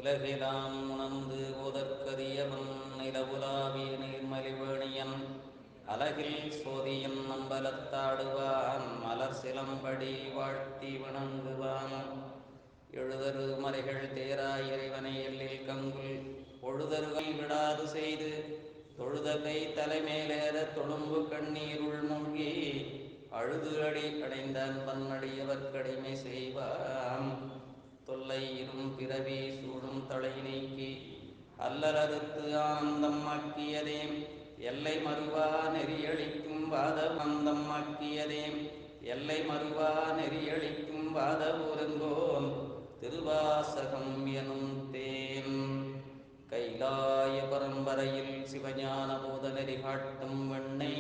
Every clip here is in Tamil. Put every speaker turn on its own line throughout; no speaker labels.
உலகெலாம் உணர்ந்து ஓதற்கரியவன் நிலவுலாவிய நீர்மலிவேணியன் அலகில் சோதியன் அம்பலத்தாடுவான் மலர் சிலம்படி வாழ்த்தி வணங்குவான். எழுதரு மலைகள் தேராய் இறைவனை எல்லில் கங்குல் பொழுதருகை விடாது செய்து தொழுதகை தலைமேலேற தொழும்பு கண்ணீருள் மூழ்கி அழுது அடி அடைந்தான் பன்னடியவர் கடிமை செய்வான். தொல்லை இரும் பிறவி சூழும் தலை நீக்கி அல்லலறுத்து ஆனந்தம் ஆக்கியதே எல்லை மறுவா நெறியளிக்கும் வாதமந்தம் ஆக்கியதே எல்லை மறுவா நெறியளிக்கும் வாத ஒருங்கோன் திருவாசகம் எனும் தேன். கைலாய பரம்பரையில் சிவஞான போத நெறி காட்டும் வெண்ணை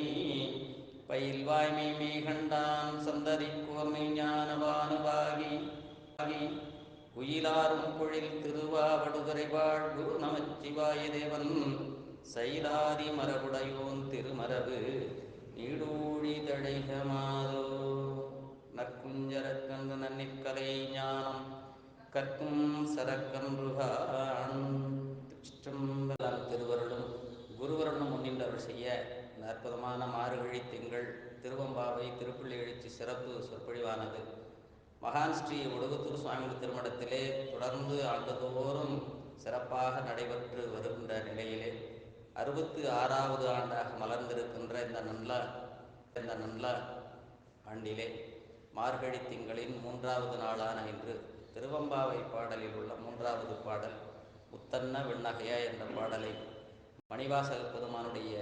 பயில்வாய்மை மேகண்டான் சந்ததிக்கோர் மெய்ஞானவானுவாகி குயிலாரும் பொழில் திருவாவடுதுறை வாழ் குரு நமச்சிவாய தேவன் சைலாதி மரபுடையோன் திருமரபு நீடூழி தழைகமாதோ. நற்குஞ்சரக்கன்று நன்னிற்கலை ஞானம் கற்கும் சரக்கன்றுகான். திருவருளும் குருவருளும் முன்னின்றவர் செய்ய இந்த அற்புதமான மார்கழி திங்கள் திருவம்பாவை திருப்பள்ளி எழுச்சி சிறப்பு சொற்பொழிவானது மகான் ஸ்ரீ ஒடுகுத்தூர் சுவாமிகள் திருமணத்திலே தொடர்ந்து ஆண்டுதோறும் சிறப்பாக நடைபெற்று வருகின்ற நிலையிலே 66வது ஆண்டாக மலர்ந்திருக்கின்ற இந்த நல்ல ஆண்டிலே மார்கழி திங்களின் 3வது நாளான இன்று திருவம்பாவை பாடலில் உள்ள 3வது பாடல் முத்தன்ன விண்ணகையா என்ற பாடலை மணிவாசக பெருமானுடைய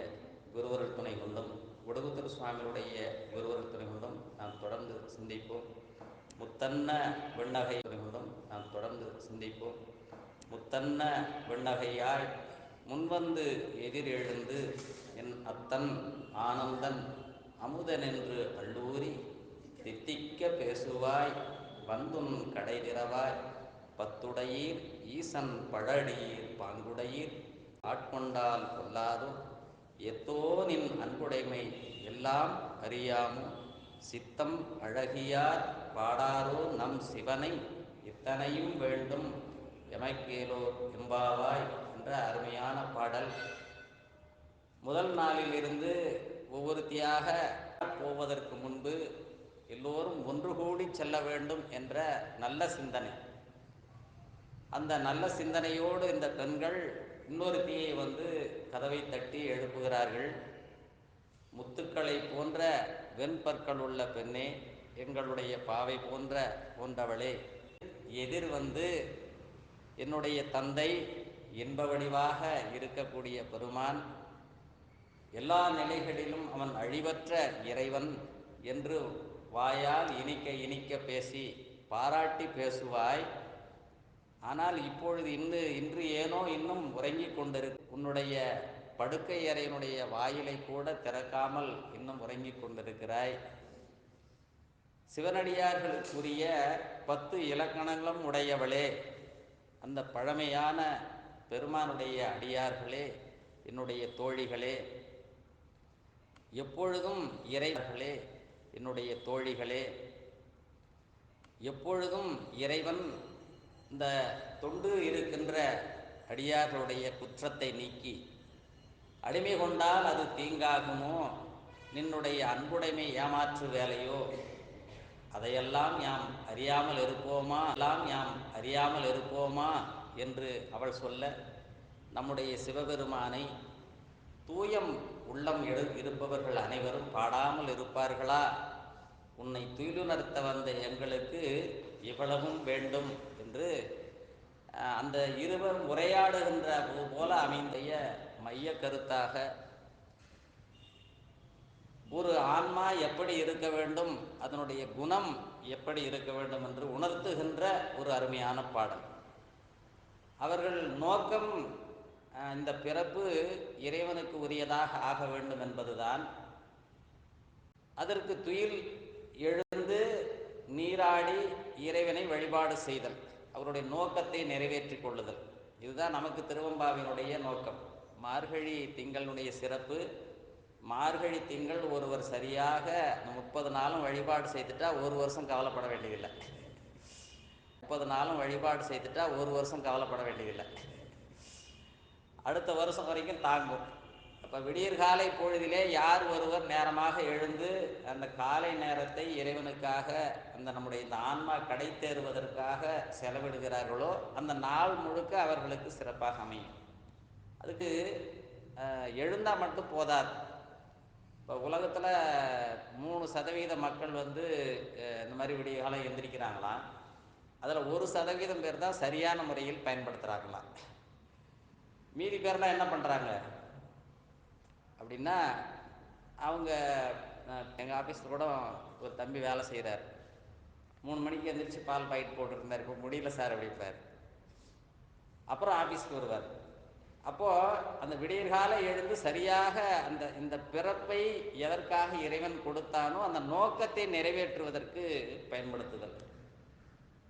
குருவருள் துணை கொண்டும் ஒடுகுத்தூர் சுவாமியுடைய குருவருள் துணை கொண்டும் நாம் தொடர்ந்து சிந்திப்போம். முத்தன்ன விண்ணகை கொண்டும் நாம் தொடர்ந்து சிந்திப்போம். முத்தன்ன விண்ணகையாய் முன்வந்து எதிரெழுந்து என் அத்தன் ஆனந்தன் அமுதன் என்று அள்ளூரி தித்திக்க பேசுவாய் வந்துன் கடை திறவாய் பத்துடையீர் ஈசன் பழடீர் பாங்குடையீர் ஆட்கொண்டால் கொல்லாதோ எத்தோ நின் அன்புடைமை எல்லாம் அறியாமோ சித்தம் அழகியார் பாடாரோ நம் சிவனை இத்தனையும் வேண்டும் எமைக்கேலோர் எம்பாவாய் என்ற அருமையான பாடல். முதல் நாளில் இருந்து ஒவ்வொருத்தியாக போவதற்கு முன்பு எல்லோரும் ஒன்று கூடி செல்ல வேண்டும் என்ற நல்ல சிந்தனை. அந்த நல்ல சிந்தனையோடு இந்த பெண்கள் இன்னொருத்தியை கதவை தட்டி எழுப்புகிறார்கள். முத்துக்களை போன்ற வெண்பற்கள் உள்ள பெண்ணே, எங்களுடைய பாவை போன்றவளே, எதிர் என்னுடைய தந்தை இன்ப வடிவாக இருக்கக்கூடிய பெருமான், எல்லா நிலைகளிலும் அவன் அழிவற்ற இறைவன் என்று வாயால் இனிக்க இனிக்க பேசி பாராட்டி பேசுவாய். ஆனால் இப்பொழுது இன்று ஏனோ இன்னும் உறங்கிக் உன்னுடைய படுக்கை அறையினுடைய வாயிலை கூட திறக்காமல் இன்னும் உறங்கிக் கொண்டிருக்கிறாய். சிவனடியார்களுக்குரிய 10 இலக்கணங்களும் உடையவளே, அந்த பழமையான பெருமானுடைய அடியார்களே, என்னுடைய தோழிகளே, எப்பொழுதும் இறைவர்களே, என்னுடைய தோழிகளே, எப்பொழுதும் இறைவன் இந்த தொண்டு இருக்கின்ற அடியார்களுடைய குற்றத்தை நீக்கி அடிமை கொண்டால் அது தீங்காகுமோ, நின்னுடைய அன்புடைமை ஏமாற்று வேலையோ, அதையெல்லாம் யாம் அறியாமல் இருப்போமா என்று அவள் சொல்ல, நம்முடைய சிவபெருமானை தூயம் உள்ளம் இருப்பவர்கள் அனைவரும் பாடாமல் இருப்பார்களா? உன்னை துயிலுணர்த்த வந்த எங்களுக்கு இவ்வளவும் வேண்டும் என்று அந்த இருவரும் உரையாடுகின்ற போல அமைந்த மைய கருத்தாக ஒரு ஆன்மா எப்படி இருக்க வேண்டும், அதனுடைய குணம் எப்படி இருக்க வேண்டும் என்று உணர்த்துகின்ற ஒரு அருமையான பாடல். அவர்கள் நோக்கம் இந்த பிறப்பு இறைவனுக்கு உரியதாக ஆக வேண்டும் என்பதுதான். அதற்கு துயில் எழுந்து நீராடி இறைவனை வழிபாடு செய்தல், அவருடைய நோக்கத்தை நிறைவேற்றி கொள்ளுதல், இதுதான் நமக்கு திருவம்பாவினுடைய நோக்கம். மார்கழி திங்களுடைய சிறப்பு, மார்கழி திங்கள் ஒருவர் சரியாக 30 நாளும் வழிபாடு செய்துட்டா ஒரு வருஷம் கவலைப்பட வேண்டியதில்லை. 30 நாளும் வழிபாடு செய்துட்டா ஒரு வருஷம் கவலைப்பட வேண்டியதில்லை, அடுத்த வருஷம் வரைக்கும் தாங்கும். அப்போ விடியற் காலை பொழுதிலே யார் ஒருவர் நேரமாக எழுந்து அந்த காலை நேரத்தை இறைவனுக்காக, அந்த நம்முடைய இந்த ஆன்மா கடை தேறுவதற்காக செலவிடுகிறார்களோ அந்த நாள் முழுக்க அவர்களுக்கு சிறப்பாக அமையும். அதுக்கு எழுந்தால் மட்டும் போதாது. இப்போ உலகத்தில் 3% மக்கள் இந்த மாதிரி விடிய காலம் எந்திரிக்கிறாங்களாம். அதில் 1% பேர் தான் சரியான முறையில் பயன்படுத்துகிறாங்களாம். மீதி பேர்லாம் என்ன பண்ணுறாங்க அப்படின்னா, அவங்க எங்கள் ஆஃபீஸில் கூட ஒரு தம்பி வேலை செய்கிறார். 3 மணிக்கு எழுந்திரிச்சு பால் பாக்கெட் போட்டுருந்தார். இப்போ முடியல சார் அப்படிப்பார். அப்புறம் ஆஃபீஸ்க்கு வருவார். அப்போது அந்த விடியற்கால எழுந்து சரியாக இந்த பிறப்பை எதற்காக இறைவன் கொடுத்தானோ அந்த நோக்கத்தை நிறைவேற்றுவதற்கு பயன்படுத்துதல்.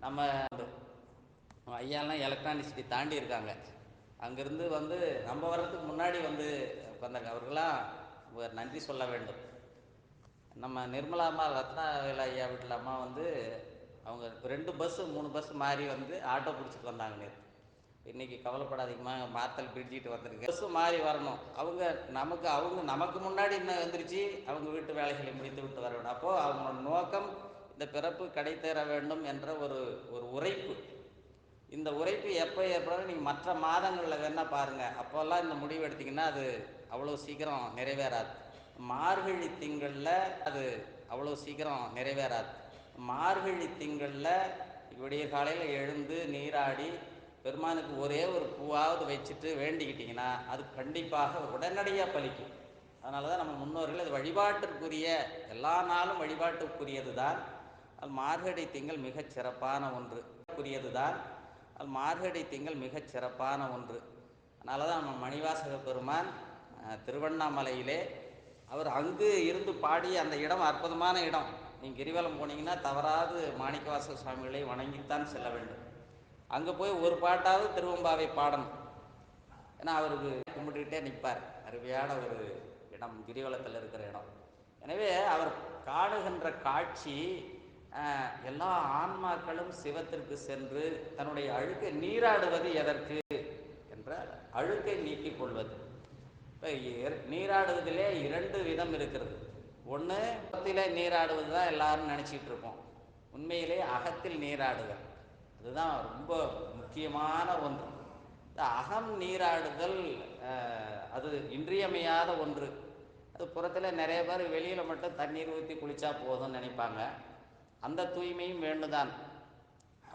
நம்ம ஐயாலாம் எலக்ட்ரானிசிட்டி தாண்டி இருக்காங்க. அங்கேருந்து நம்ம வர்றதுக்கு முன்னாடி உட்காந்தாங்க. அவர்களாம் நன்றி சொல்ல வேண்டும். நம்ம நிர்மலா அம்மா, ரத்னாவேலு ஐயா வீட்டில் அம்மா அவங்க 2 பஸ்ஸு 3 பஸ் மாறி ஆட்டோ பிடிச்சிட்டு வந்தாங்க நேற்று. இன்றைக்கி கவலைப்படாதீங்கம்மா, மாத்தல் பிரிட்ஜிட்டு வந்திருக்கு, பஸ்ஸு மாறி வரணும். அவங்க நமக்கு முன்னாடி இன்னும் எழுந்திரிச்சு அவங்க வீட்டு வேலைகளை முடித்து விட்டு வர வேண்டும். அப்போது அவங்களோட நோக்கம் இந்த பிறப்பு கடை தேர வேண்டும் என்ற ஒரு உரைப்பு. இந்த உரைப்பு எப்போ ஏற்படும், நீங்கள் மற்ற மாதங்களில் வேணால் பாருங்கள். அப்போல்லாம் இந்த முடிவு எடுத்திங்கன்னா அது அவ்வளோ சீக்கிரம் நிறைவேறாது. மார்கழி திங்களில் அது அவ்வளோ சீக்கிரம் நிறைவேறாது. மார்கழி திங்களில் விடிய காலையில் எழுந்து நீராடி பெருமானுக்கு ஒரே ஒரு பூவாவது வச்சுட்டு வேண்டிக்கிட்டிங்கன்னா அது கண்டிப்பாக உடனடியாக பலிக்கும். அதனால தான் நம்ம முன்னோர்கள் அது வழிபாட்டிற்குரிய, எல்லா நாளும் வழிபாட்டுக்குரியது தான். அது மார்கழி திங்கள் மிகச் சிறப்பான ஒன்று. மார்கழி திங்கள் மிகச் சிறப்பான ஒன்று. அதனால தான் நம்ம மணிவாசக பெருமான் திருவண்ணாமலையிலே அவர் அங்கு இருந்து பாடிய அந்த இடம் அற்புதமான இடம். நீங்கள் கிரிவலம் போனீங்கன்னா தவறாது மாணிக்கவாசக சுவாமிகளை வணங்கித்தான் செல்ல வேண்டும். அங்கே போய் ஒரு பாட்டாவது திருவம்பாவை பாடணும். ஏன்னா அவருக்கு கும்பிட்டுக்கிட்டே நிற்பார். அருமையான ஒரு இடம், கிரிவலத்தில் இருக்கிற இடம். எனவே அவர் காணுகின்ற காட்சி, எல்லா ஆன்மாக்களும் சிவத்திற்கு சென்று தன்னுடைய அழுக்கை நீராடுவது எதற்கு என்றால் அழுக்கை நீக்கிக் கொள்வது. இப்போ நீராடுவதிலே 2 விதம் இருக்கிறது. ஒன்று, அகத்திலே நீராடுவது தான் எல்லாரும் நினச்சிட்டு இருப்போம். உண்மையிலே அகத்தில் நீராடுதல் அதுதான் ரொம்ப முக்கியமான ஒன்று. இந்த அகம் நீராடுதல் அது இன்றியமையாத ஒன்று. அது புறத்தில் நிறைய பேர் வெளியில் மட்டும் தண்ணீர் ஊற்றி குளித்தா போதும்னு நினைப்பாங்க. அந்த தூய்மையும் வேண்டுதான்.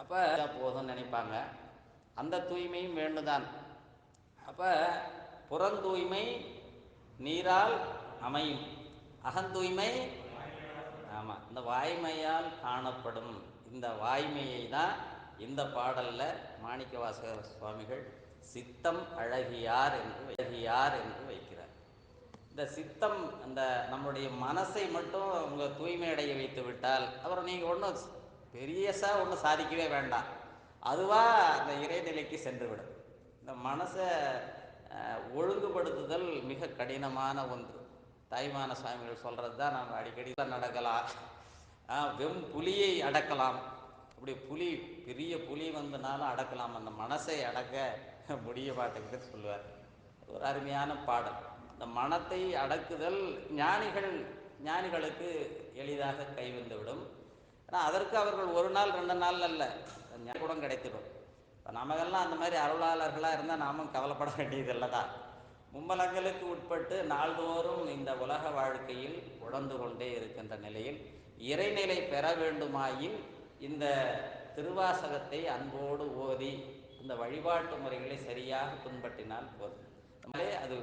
அப்போ போதும்னு நினைப்பாங்க. அந்த தூய்மையும் வேண்டுதான். அப்போ புறந்தூய்மை நீரால் அமையும், அகந்தூய்மை ஆமாம் இந்த வாய்மையால் காணப்படும். இந்த வாய்மையை தான் இந்த பாடலில் மாணிக்கவாசகர் சுவாமிகள் சித்தம் அழகியார் என்று வைக்கிறார். இந்த சித்தம், அந்த நம்முடைய மனசை மட்டும் உங்கள் தூய்மை அடைய வைத்து விட்டால் அப்புறம் நீங்கள் ஒன்றும் பெரியசாக ஒன்றும் சாதிக்கவே வேண்டாம். அதுவாக அந்த இறைநிலைக்கு சென்றுவிடும். இந்த மனசை ஒழுங்குபடுத்துதல் மிக கடினமான ஒன்று. தாய்மான சுவாமிகள் சொல்கிறது தான் நம்ம அடிக்கடி நடக்கலாம். வெறும் புலியை அடக்கலாம். அப்படி பெரிய புலி வந்தனாலும் அடக்கலாம், அந்த மனசை அடக்க முடிய மாட்டேங்குதுன்னு சொல்லுவார். ஒரு அருமையான பாடல். இந்த மனத்தை அடக்குதல் ஞானிகளுக்கு எளிதாக கைவந்துவிடும். ஆனால் அதற்கு அவர்கள் 1 நாள் 2 நாள் அல்ல, கூட கிடைத்திடும். இப்போ நமக்கெல்லாம் அந்த மாதிரி அருளாளர்களாக இருந்தால் நாமும் கவலைப்பட வேண்டியதில்லை தான். மும்மலங்களுக்கு உட்பட்டு நாள்தோறும் இந்த உலக வாழ்க்கையில் உழந்து கொண்டே இருக்கின்ற நிலையில் இறைநிலை பெற வேண்டுமாயின் இந்த திருவாசகத்தை அன்போடு ஓதி இந்த வழிபாட்டு முறைகளை சரியாக பின்பற்றினால் போதும். அது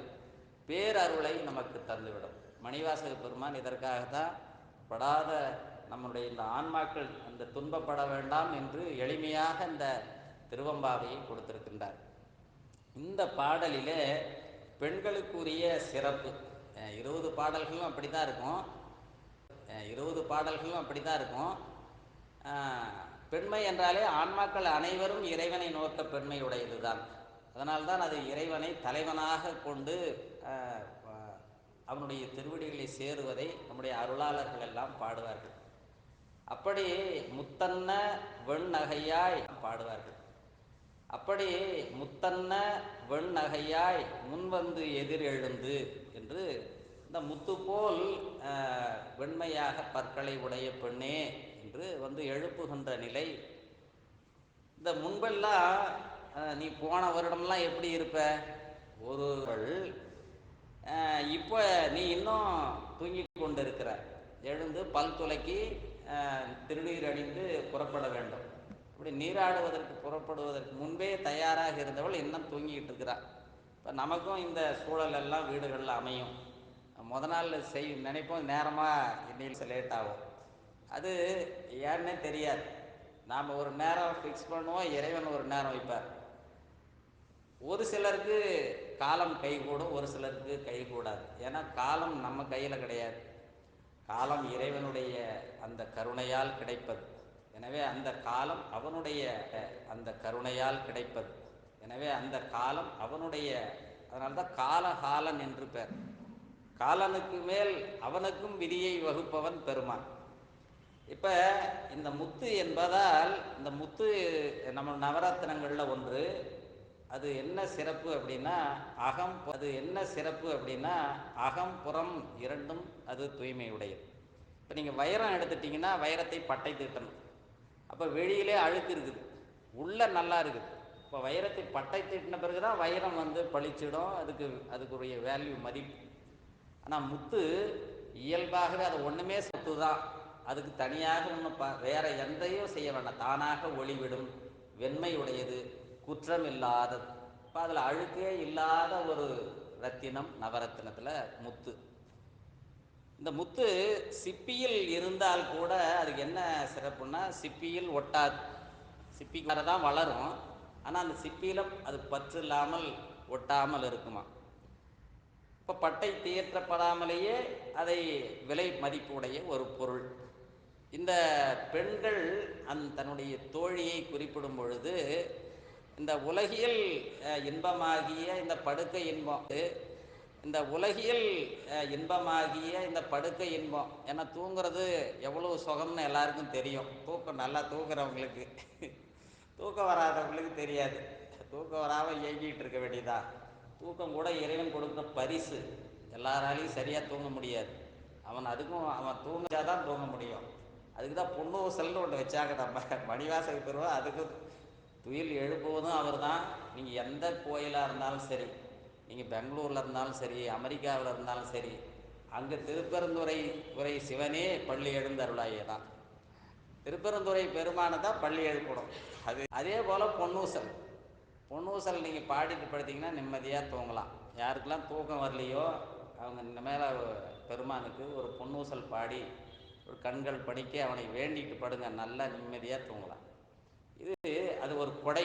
பேரருளை நமக்கு தந்துவிடும். மணிவாசக பெருமான் இதற்காகத்தான் படாத நம்முடைய இந்த ஆன்மாக்கள் அந்த துன்பப்பட வேண்டாம் என்று எளிமையாக இந்த திருவம்பாவையை கொடுத்திருக்கின்றார். இந்த பாடலிலே பெண்களுக்குரிய சிறப்பு 20 பாடல்களும் அப்படி தான் இருக்கும். பெண்மை என்றாலே ஆன்மாக்கள் அனைவரும் இறைவனை நோக்க பெண்மை உடையது தான். அதனால்தான் அது இறைவனை தலைவனாக கொண்டு அவனுடைய திருவடிகளை சேருவதை நம்முடைய அருளாளர்கள் எல்லாம் பாடுவார்கள். அப்படி முத்தன்ன வெண்ணகையாய் பாடுவார்கள். அப்படி முத்தன்ன வெண்ணகையாய் முன்வந்து எதிர் எழுந்து என்று இந்த முத்து போல் வெண்மையாக பற்களை உடைய பெண்ணே என்று வந்து எழுப்புகின்ற நிலை. இந்த முன்பெல்லாம் நீ போன வருடம்லாம் எப்படி இருப்ப ஒருவள், இப்போ நீ இன்னும் தூங்கி கொண்டு இருக்கிற. எழுந்து பல் துலக்கி திருநீர் அணிந்து புறப்பட வேண்டும். இப்படி நீராடுவதற்கு புறப்படுவதற்கு முன்பே தயாராக இருந்தவள் இன்னும் தூங்கிக்கிட்டு இருக்கிறாள். இப்போ நமக்கும் இந்த சூழல் எல்லாம் வீடுகளில் அமையும். நாள் நினைப்போம் நேரமாக இன்னைக்கு லேட் ஆகும். அது ஏன்னே தெரியாது. நாம் ஒரு நேரம் ஃபிக்ஸ் பண்ணுவோம், இறைவன் ஒரு நேரம் வைப்பார். ஒரு சிலருக்கு காலம் கைகூடும், ஒரு சிலருக்கு கைகூடாது. ஏன்னா காலம் நம்ம கையில் கிடையாது. காலம் இறைவனுடைய அந்த கருணையால் கிடைப்பது. எனவே அந்த காலம் அவனுடைய அந்த கருணையால் கிடைப்பது. எனவே அந்த காலம் அவனுடைய, அதனால்தான் காலகாலன் என்று பெயர். காலனுக்கு மேல் அவனுக்கும் விதியை வகுப்பவன் பெருமான். இப்போ இந்த முத்து என்பதால், இந்த முத்து நம்ம நவரத்னங்களில் ஒன்று. அது என்ன சிறப்பு அப்படின்னா அகம் புறம் இரண்டும் அது தூய்மையுடையது. இப்போ நீங்கள் வைரம் எடுத்துட்டிங்கன்னா வைரத்தை பட்டை தீட்டணும். அப்போ வெளியிலே அழுக்கு இருக்குது, உள்ள நல்லா இருக்குது. இப்போ வைரத்தை பட்டை தீட்டின பிறகு தான் வைரம் வந்து பளிச்சிடும், அதுக்குரிய வேல்யூ மதிப்பு. ஆனால் முத்து இயல்பாகவே அது ஒன்றுமே சொத்து தான். அதுக்கு தனியாக ஒன்றும் வேற எந்தையும் செய்ய வேண்டாம். தானாக ஒளிவிடும், வெண்மை உடையது, குற்றம் இல்லாதது. இப்போ அதில் அழுக்கே இல்லாத ஒரு ரத்தினம் நவரத்தினத்தில் முத்து. இந்த முத்து சிப்பியில் இருந்தால் கூட அதுக்கு என்ன சிறப்புன்னா, சிப்பியில் ஒட்டாது. சிப்பிக்கார தான் வளரும், ஆனால் அந்த சிப்பியிலும் அது பற்று இல்லாமல் ஒட்டாமல் இருக்குமா. இப்போ பட்டை தீர்ற்றப்படாமலேயே அதை விலை மதிப்புடைய ஒரு பொருள். இந்த பெண்கள் தன்னுடைய தோழியை குறிப்பிடும் பொழுது, இந்த உலகியல் இன்பமாகிய இந்த படுக்கை இன்பம், இந்த உலகியல் இன்பமாகிய இந்த படுக்கை இன்பம், ஏன்னா தூங்குறது எவ்வளவு சுகம்னு எல்லாருக்கும் தெரியும். தூக்கம் நல்லா தூங்குறவங்களுக்கு தூக்கம் வராதவங்களுக்கு தெரியாது. தூக்கம் வராமல் இயங்கிட்டு இருக்க வேண்டியதா. தூக்கம் கூட இறைவன் கொடுக்குற பரிசு. எல்லாராலையும் சரியாக தூங்க முடியாது. அவன் தூங்காதான் தூங்க முடியும். அதுக்கு தான் பொன்னூசல்னு ஒன்று வச்சாங்க நம்ம மணிவாசக பெறுவா. அதுக்கு துயில் எழுப்புவதும் அவர் தான். நீங்கள் எந்த கோயிலாக இருந்தாலும் சரி, நீங்கள் பெங்களூரில் இருந்தாலும் சரி, அமெரிக்காவில் இருந்தாலும் சரி, அங்கே திருப்பெருந்துறை சிவனே பள்ளி எழுந்தருளாயே தான். திருப்பெருந்துறை பெருமானை தான் பள்ளி எழுப்பணும். அதே போல் பொன்னூசல் நீங்கள் பாடிட்டு படுத்திங்கன்னா நிம்மதியாக தூங்கலாம். யாருக்கெல்லாம் தூக்கம் வரலையோ அவங்க இந்த மேலே பெருமானுக்கு ஒரு பொன்னூசல் பாடி ஒரு கண்கள் படிக்க அவனை வேண்டிட்டு படுங்க, நல்லா நிம்மதியாக தூங்கலாம். அது ஒரு கொடை.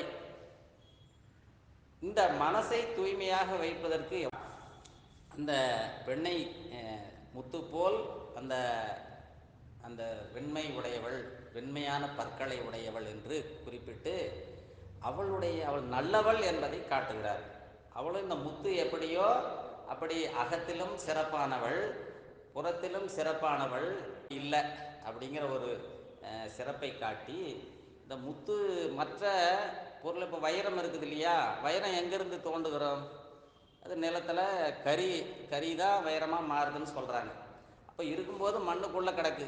இந்த மனசை தூய்மையாக வைப்பதற்கு அந்த பெண்ணை முத்து போல் அந்த அந்த வெண்மை உடையவள், வெண்மையான பற்களை உடையவள் என்று குறிப்பிட்டு அவள் நல்லவள் என்பதை காட்டுகிறார். அவளும் இந்த முத்து எப்படியோ அப்படி அகத்திலும் சிறப்பானவள், புறத்திலும் சிறப்பானவள் இல்லை அப்படிங்கிற ஒரு சிறப்பை காட்டி, இந்த முத்து மற்ற பொருள், இப்போ வைரம் இருக்குது இல்லையா, வைரம் எங்கேருந்து தோண்டுகிறோம்? அது நிலத்தில் கரி தான் வைரமாக மாறுதுன்னு சொல்கிறாங்க. அப்போ இருக்கும்போது மண்ணுக்குள்ளே கிடக்கு.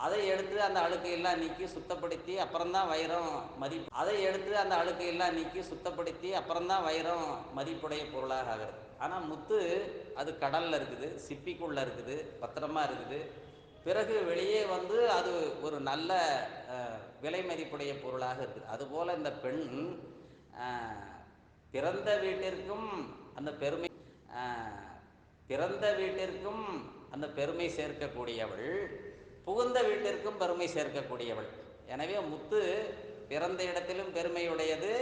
அதை எடுத்து அந்த அழுக்கையெல்லாம் நீக்கி சுத்தப்படுத்தி அப்புறம்தான் வைரம் மதிப்புடைய பொருளாக ஆகிறது. ஆனால் முத்து அது கடலில் இருக்குது, சிப்பிக்குள்ளே இருக்குது, பத்திரமா இருக்குது. பிறகு வெளியே வந்து அது ஒரு நல்ல விலை மதிப்புடைய பொருளாக இருக்குது. அதுபோல் இந்த பெண் பிறந்த வீட்டிற்கும் அந்த பெருமை சேர்க்கக்கூடியவள், புகுந்த வீட்டிற்கும் பெருமை சேர்க்கக்கூடியவள். எனவே முத்து பிறந்த இடத்திலும் பெருமையுடையது,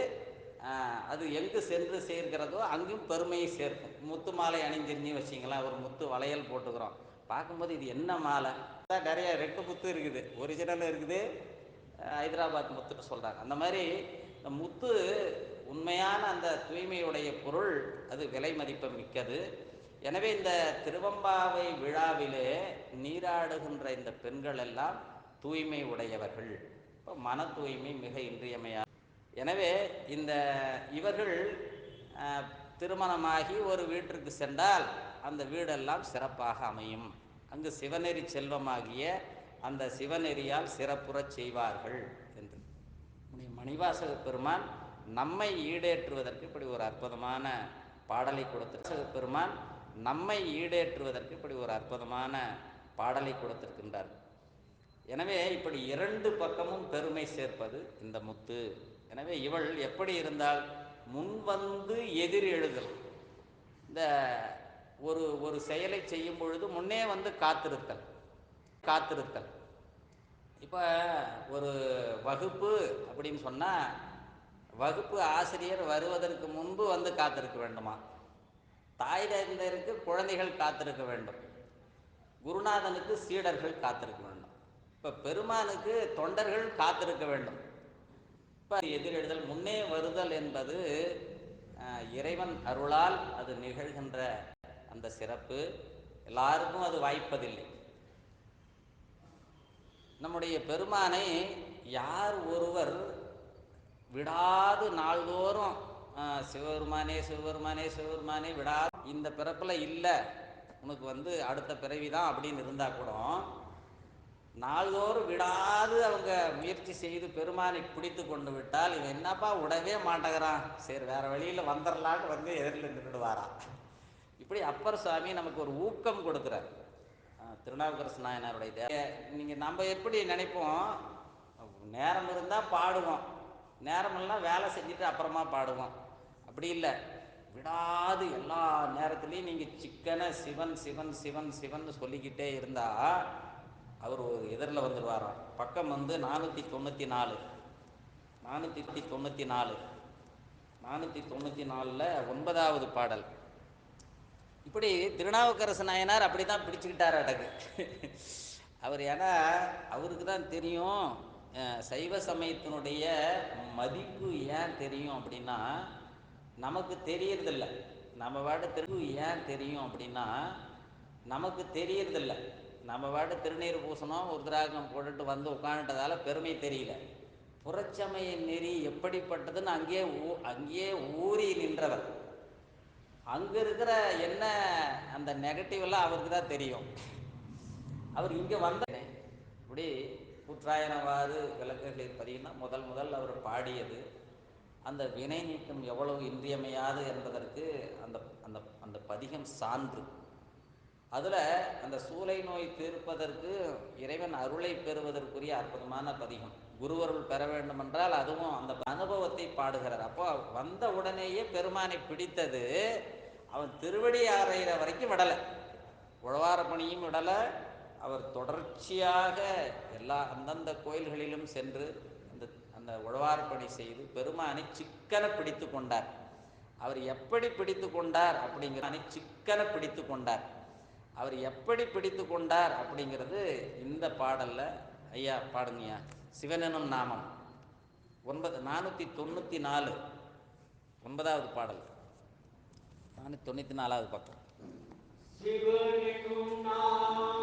அது எங்கு சென்று சேர்க்கிறதோ அங்கும் பெருமையை சேர்க்கும். முத்து மாலை அணிஞ்சிருந்தீங்க வச்சிங்களா, ஒரு முத்து வளையல் போட்டுக்கிறோம், பார்க்கும்போது இது என்ன மாலை, நிறைய ரெட்டு முத்து இருக்குது, ஒரிஜினல் இருக்குது, ஹைதராபாத் முத்துன்னு சொல்கிறாங்க. அந்த மாதிரி இந்த முத்து உண்மையான அந்த தூய்மையுடைய பொருள், அது விலை மதிப்பு மிக்கது. எனவே இந்த திருவம்பாவை விழாவிலே நீராடுகின்ற இந்த பெண்கள் எல்லாம் தூய்மை உடையவர்கள். இப்போ மன தூய்மை மிக இன்றியமையா. எனவே இந்த இவர்கள் திருமணமாகி ஒரு வீட்டிற்கு சென்றால் அந்த வீடெல்லாம் சிறப்பாக அமையும். அங்கு சிவநெறி செல்வமாகிய அந்த சிவநெறியால் சிறப்புறச் செய்வார்கள் என்று மணிவாசக பெருமான் நம்மை ஈடேற்றுவதற்கு இப்படி ஒரு அற்புதமான பாடலை பெருமான் நம்மை ஈடேற்றுவதற்கு இப்படி ஒரு அற்புதமான பாடலை கொடுத்திருக்கின்றார். எனவே இப்படி இரண்டு பக்கமும் பெருமை சேர்ப்பது இந்த முத்து. எனவே இவள் எப்படி இருந்தால் முன்வந்து எதிர் எழுதல். இந்த ஒரு செயலை செய்யும் பொழுது முன்னே வந்து காத்திருத்தல். இப்போ ஒரு வகுப்பு அப்படின்னு சொன்னால் வகுப்பு ஆசிரியர் வருவதற்கு முன்பு வந்து காத்திருக்க வேண்டுமா? தாய் தந்தையருக்கு குழந்தைகள் காத்திருக்க வேண்டும், குருநாதனுக்கு சீடர்கள் காத்திருக்க வேண்டும். இப்போ பெருமானுக்கு தொண்டர்கள் காத்திருக்க வேண்டும். இப்போ எதிரெழுதல் முன்னே வருதல் என்பது இறைவன் அருளால் அது நிகழ்கின்ற அந்த சிறப்பு. எல்லாருக்கும் அது வாய்ப்பதில்லை. நம்முடைய பெருமானை யார் ஒருவர் விடாது நாள்தோறும் சிவபெருமானே சிவபெருமானே சிவபெருமானே விடாது, இந்த பிறப்பில் இல்லை உனக்கு வந்து அடுத்த பிறவிதான் அப்படின்னு இருந்தால் கூட நாள்தோறும் விடாது அவங்க முயற்சி செய்து பெருமானை பிடித்து கொண்டு விட்டால் இவன் என்னப்பா விடவே மாட்டேங்கிறான், சரி வேற வழியில் வந்துடலான்னு வந்து எதிரில் நின்றுடுவாராம். இப்படி அப்பர் சுவாமி நமக்கு ஒரு ஊக்கம் கொடுக்குறார். திருநாவுக்கரசு நாயனாருடைய நீங்கள் நம்ம எப்படி நினைப்போம், நேரம் இருந்தால் பாடுவோம், நேரமெல்லாம் வேலை செஞ்சுட்டு அப்புறமா பாடுவோம். அப்படி இல்லை, விடாது எல்லா நேரத்துலையும் நீங்கள் சிக்கனை சிவன் சிவன் சிவன் சிவன் சொல்லிக்கிட்டே இருந்தால் அவர் ஒரு எதிரில் வந்துடுவாராம். பக்கம் வந்து 494 9வது பாடல். இப்படி திருநாவுக்கரசு நாயனார் அப்படி தான் பிடிச்சுக்கிட்டார் அடகு அவர். ஏன்னா அவருக்கு தான் தெரியும் சைவ சமயத்தினுடைய மதிப்பு. ஏன் தெரியும் அப்படின்னா நமக்கு தெரியறதில்லை. நம்ம வாடு ஏன் தெரியும் அப்படின்னா நமக்கு தெரியறதில்லை. நம்ம வாடு திருநீர் பூசணும் உருதிராகம் போட்டுட்டு வந்து உட்காந்துட்டதால பெருமை தெரியல. புறச்சமய நெறி எப்படிப்பட்டதுன்னு அங்கேயே ஊறி நின்றவர். அங்கே இருக்கிற என்ன அந்த நெகட்டிவ் எல்லாம் அவருக்கு தான் தெரியும். அவர் இங்கே வந்த இப்படி கூற்றாயினவாறு விளக்குகளில் பதியும்னா முதல் அவர் பாடியது அந்த வினை நீக்கம் எவ்வளவு இன்றியமையாது என்பதற்கு அந்த அந்த அந்த பதிகம் சான்று. அதில் அந்த சூளை நோய் தீர்ப்பதற்கு இறைவன் அருளை பெறுவதற்குரிய அற்புதமான பதிகம். குருவருள் பெற வேண்டும் என்றால் அதுவும் அந்த அனுபவத்தை பாடுகிறார். அப்போ வந்த உடனேயே பெருமானை பிடித்தது அவன் திருவடி அறையிற வரைக்கும் விடலை, உழவார பணியும் விடலை. அவர் தொடர்ச்சியாக எல்லா அந்தந்த கோயில்களிலும் சென்று அந்த அந்த உழவார பணி செய்து பெருமானை சிக்கன பிடித்து கொண்டார். அவர் எப்படி பிடித்து கொண்டார் அப்படிங்கிறத சிக்கன பிடித்து கொண்டார். அவர் எப்படி பிடித்து கொண்டார் அப்படிங்கிறது இந்த பாடல்ல. ஐயா பாடுங்கய்யா. சிவனெனும் நாமம் 494 9வது பாடல் 494வது பக்கம். சிவனெனும் நாமம்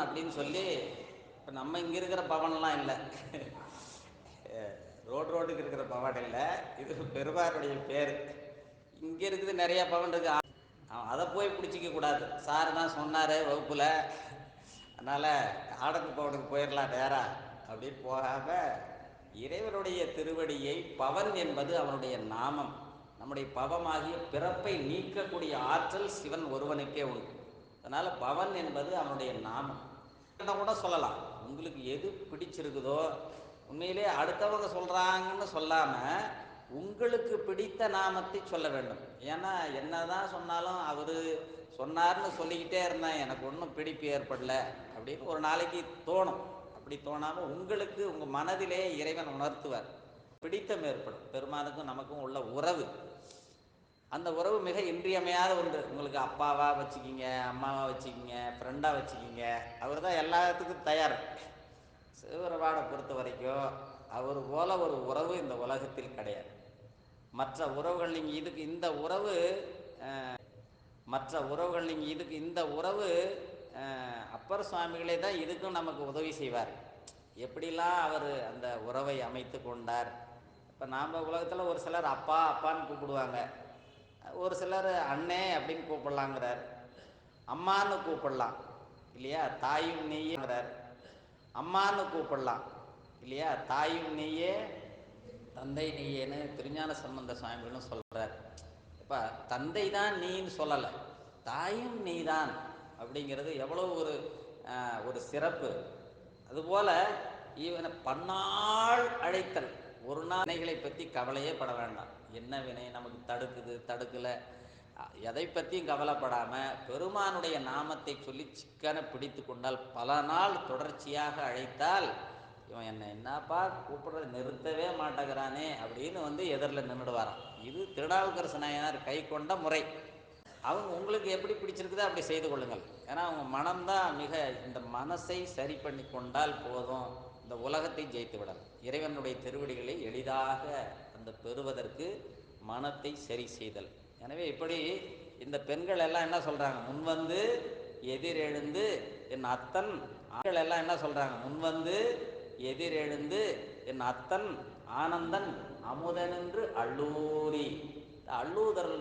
அப்படின்னு சொல்லி, இப்போ நம்ம இங்கே இருக்கிற பவன்லாம் இல்லை, ரோட்டுக்கு இருக்கிற பவன் இல்லை, இது பெருமானுடைய பேர். இங்கே இருக்குது நிறையா பவன் இருக்கு, அதை போய் பிடிச்சிக்க கூடாது. சார் தான் சொன்னார் வகுப்பில், அதனால் ஆடக்கு பவனுக்கு போயிடலாம் நேரா அப்படின்னு போகாமல், இறைவனுடைய திருவடியை, பவன் என்பது அவனுடைய நாமம், நம்முடைய பவமாகிய பிறப்பை நீக்கக்கூடிய ஆற்றல் சிவன் ஒருவனுக்கே உண்டு. அதனால் பவன் என்பது அவனுடைய நாமம் கூட சொல்லலாம். உங்களுக்கு எது பிடிச்சிருக்குதோ, உண்மையிலே அடுத்தவங்க சொல்கிறாங்கன்னு சொல்லாமல் உங்களுக்கு பிடித்த நாமத்தை சொல்ல வேண்டும். ஏன்னா என்னதான் சொன்னாலும் அவர் சொன்னார்னு சொல்லிக்கிட்டே இருந்தேன், எனக்கு ஒன்றும் பிடிப்பு ஏற்படல அப்படின்னு ஒரு நாளைக்கு தோணும். அப்படி தோணாமல் உங்களுக்கு உங்கள் மனதிலே இறைவன் உணர்த்துவார், பிடித்தம் ஏற்படும். பெருமானுக்கும் நமக்கும் உள்ள உறவு, அந்த உறவு மிக இன்றியமையாத ஒன்று. உங்களுக்கு அப்பாவாக வச்சுக்கிங்க, அம்மாவாக வச்சுக்கிங்க, ஃப்ரெண்டாக வச்சுக்கிங்க, அவர் தான் எல்லாத்துக்கும் தயார். சிவபெருமானை பொறுத்த வரைக்கும் அவர் போல ஒரு உறவு இந்த உலகத்தில் கிடையாது. மற்ற உறவுகள் நீங்கள் இதுக்கு இந்த உறவு அப்பர் சுவாமிகளே தான் இதுக்கும் நமக்கு உதவி செய்வார். எப்படிலாம் அவர் அந்த உறவை அமைத்து கொண்டார். இப்போ நாம் உலகத்தில் ஒரு சிலர் அப்பா அப்பான்னு கூப்பிடுவாங்க, ஒரு சிலர் அண்ணே அப்படின்னு கூப்பிடலாங்கிறார், அம்மான்னு கூப்பிடலாம் இல்லையா, தாயும் நீயேங்கிறார், அம்மான்னு கூப்பிடலாம் இல்லையா, தாயும் நீயே தந்தை நீயேன்னு திருஞான சம்பந்த சுவாமிகளும் சொல்கிறார். இப்போ தந்தை தான் நீன்னு சொல்லலை, தாயும் நீ தான் அப்படிங்கிறது எவ்வளோ ஒரு சிறப்பு. அதுபோல் இவனை பன்னாள் அழைத்தல், ஒரு நாள் வினைகளை பற்றி கவலையே பட வேண்டாம். என்ன வினை நமக்கு தடுக்கலை, எதை பற்றியும் கவலைப்படாமல் பெருமானுடைய நாமத்தை சொல்லி சிக்கனை பிடித்து கொண்டால், பல நாள் தொடர்ச்சியாக அழைத்தால், இவன் என்னப்பா கூப்பிடுறது நிறுத்தவே மாட்டேங்கிறானே அப்படின்னு எதிரில் நின்றுடுவாராம். இது திருநாவுக்கரசு நாயனார் கை கொண்ட முறை. அவங்க உங்களுக்கு எப்படி பிடிச்சிருக்குதோ அப்படி செய்து கொள்ளுங்கள். ஏன்னா அவங்க மனம்தான் இந்த மனசை சரி பண்ணி கொண்டால் போதும், இந்த உலகத்தை ஜெயித்து விடலாம். இறைவனுடைய திருவடிகளை எளிதாக அந்த பெறுவதற்கு மனத்தை சரி செய்தல். எனவே இப்படி இந்த பெண்கள் எல்லாம் என்ன சொல்கிறாங்க, முன்வந்து எதிரெழுந்து என் அத்தன் ஆண்கள் எல்லாம் என்ன சொல்கிறாங்க, முன்வந்து எதிரெழுந்து என் அத்தன் ஆனந்தன் அமுதனென்று அல்லூரி. அல்லூறுதல்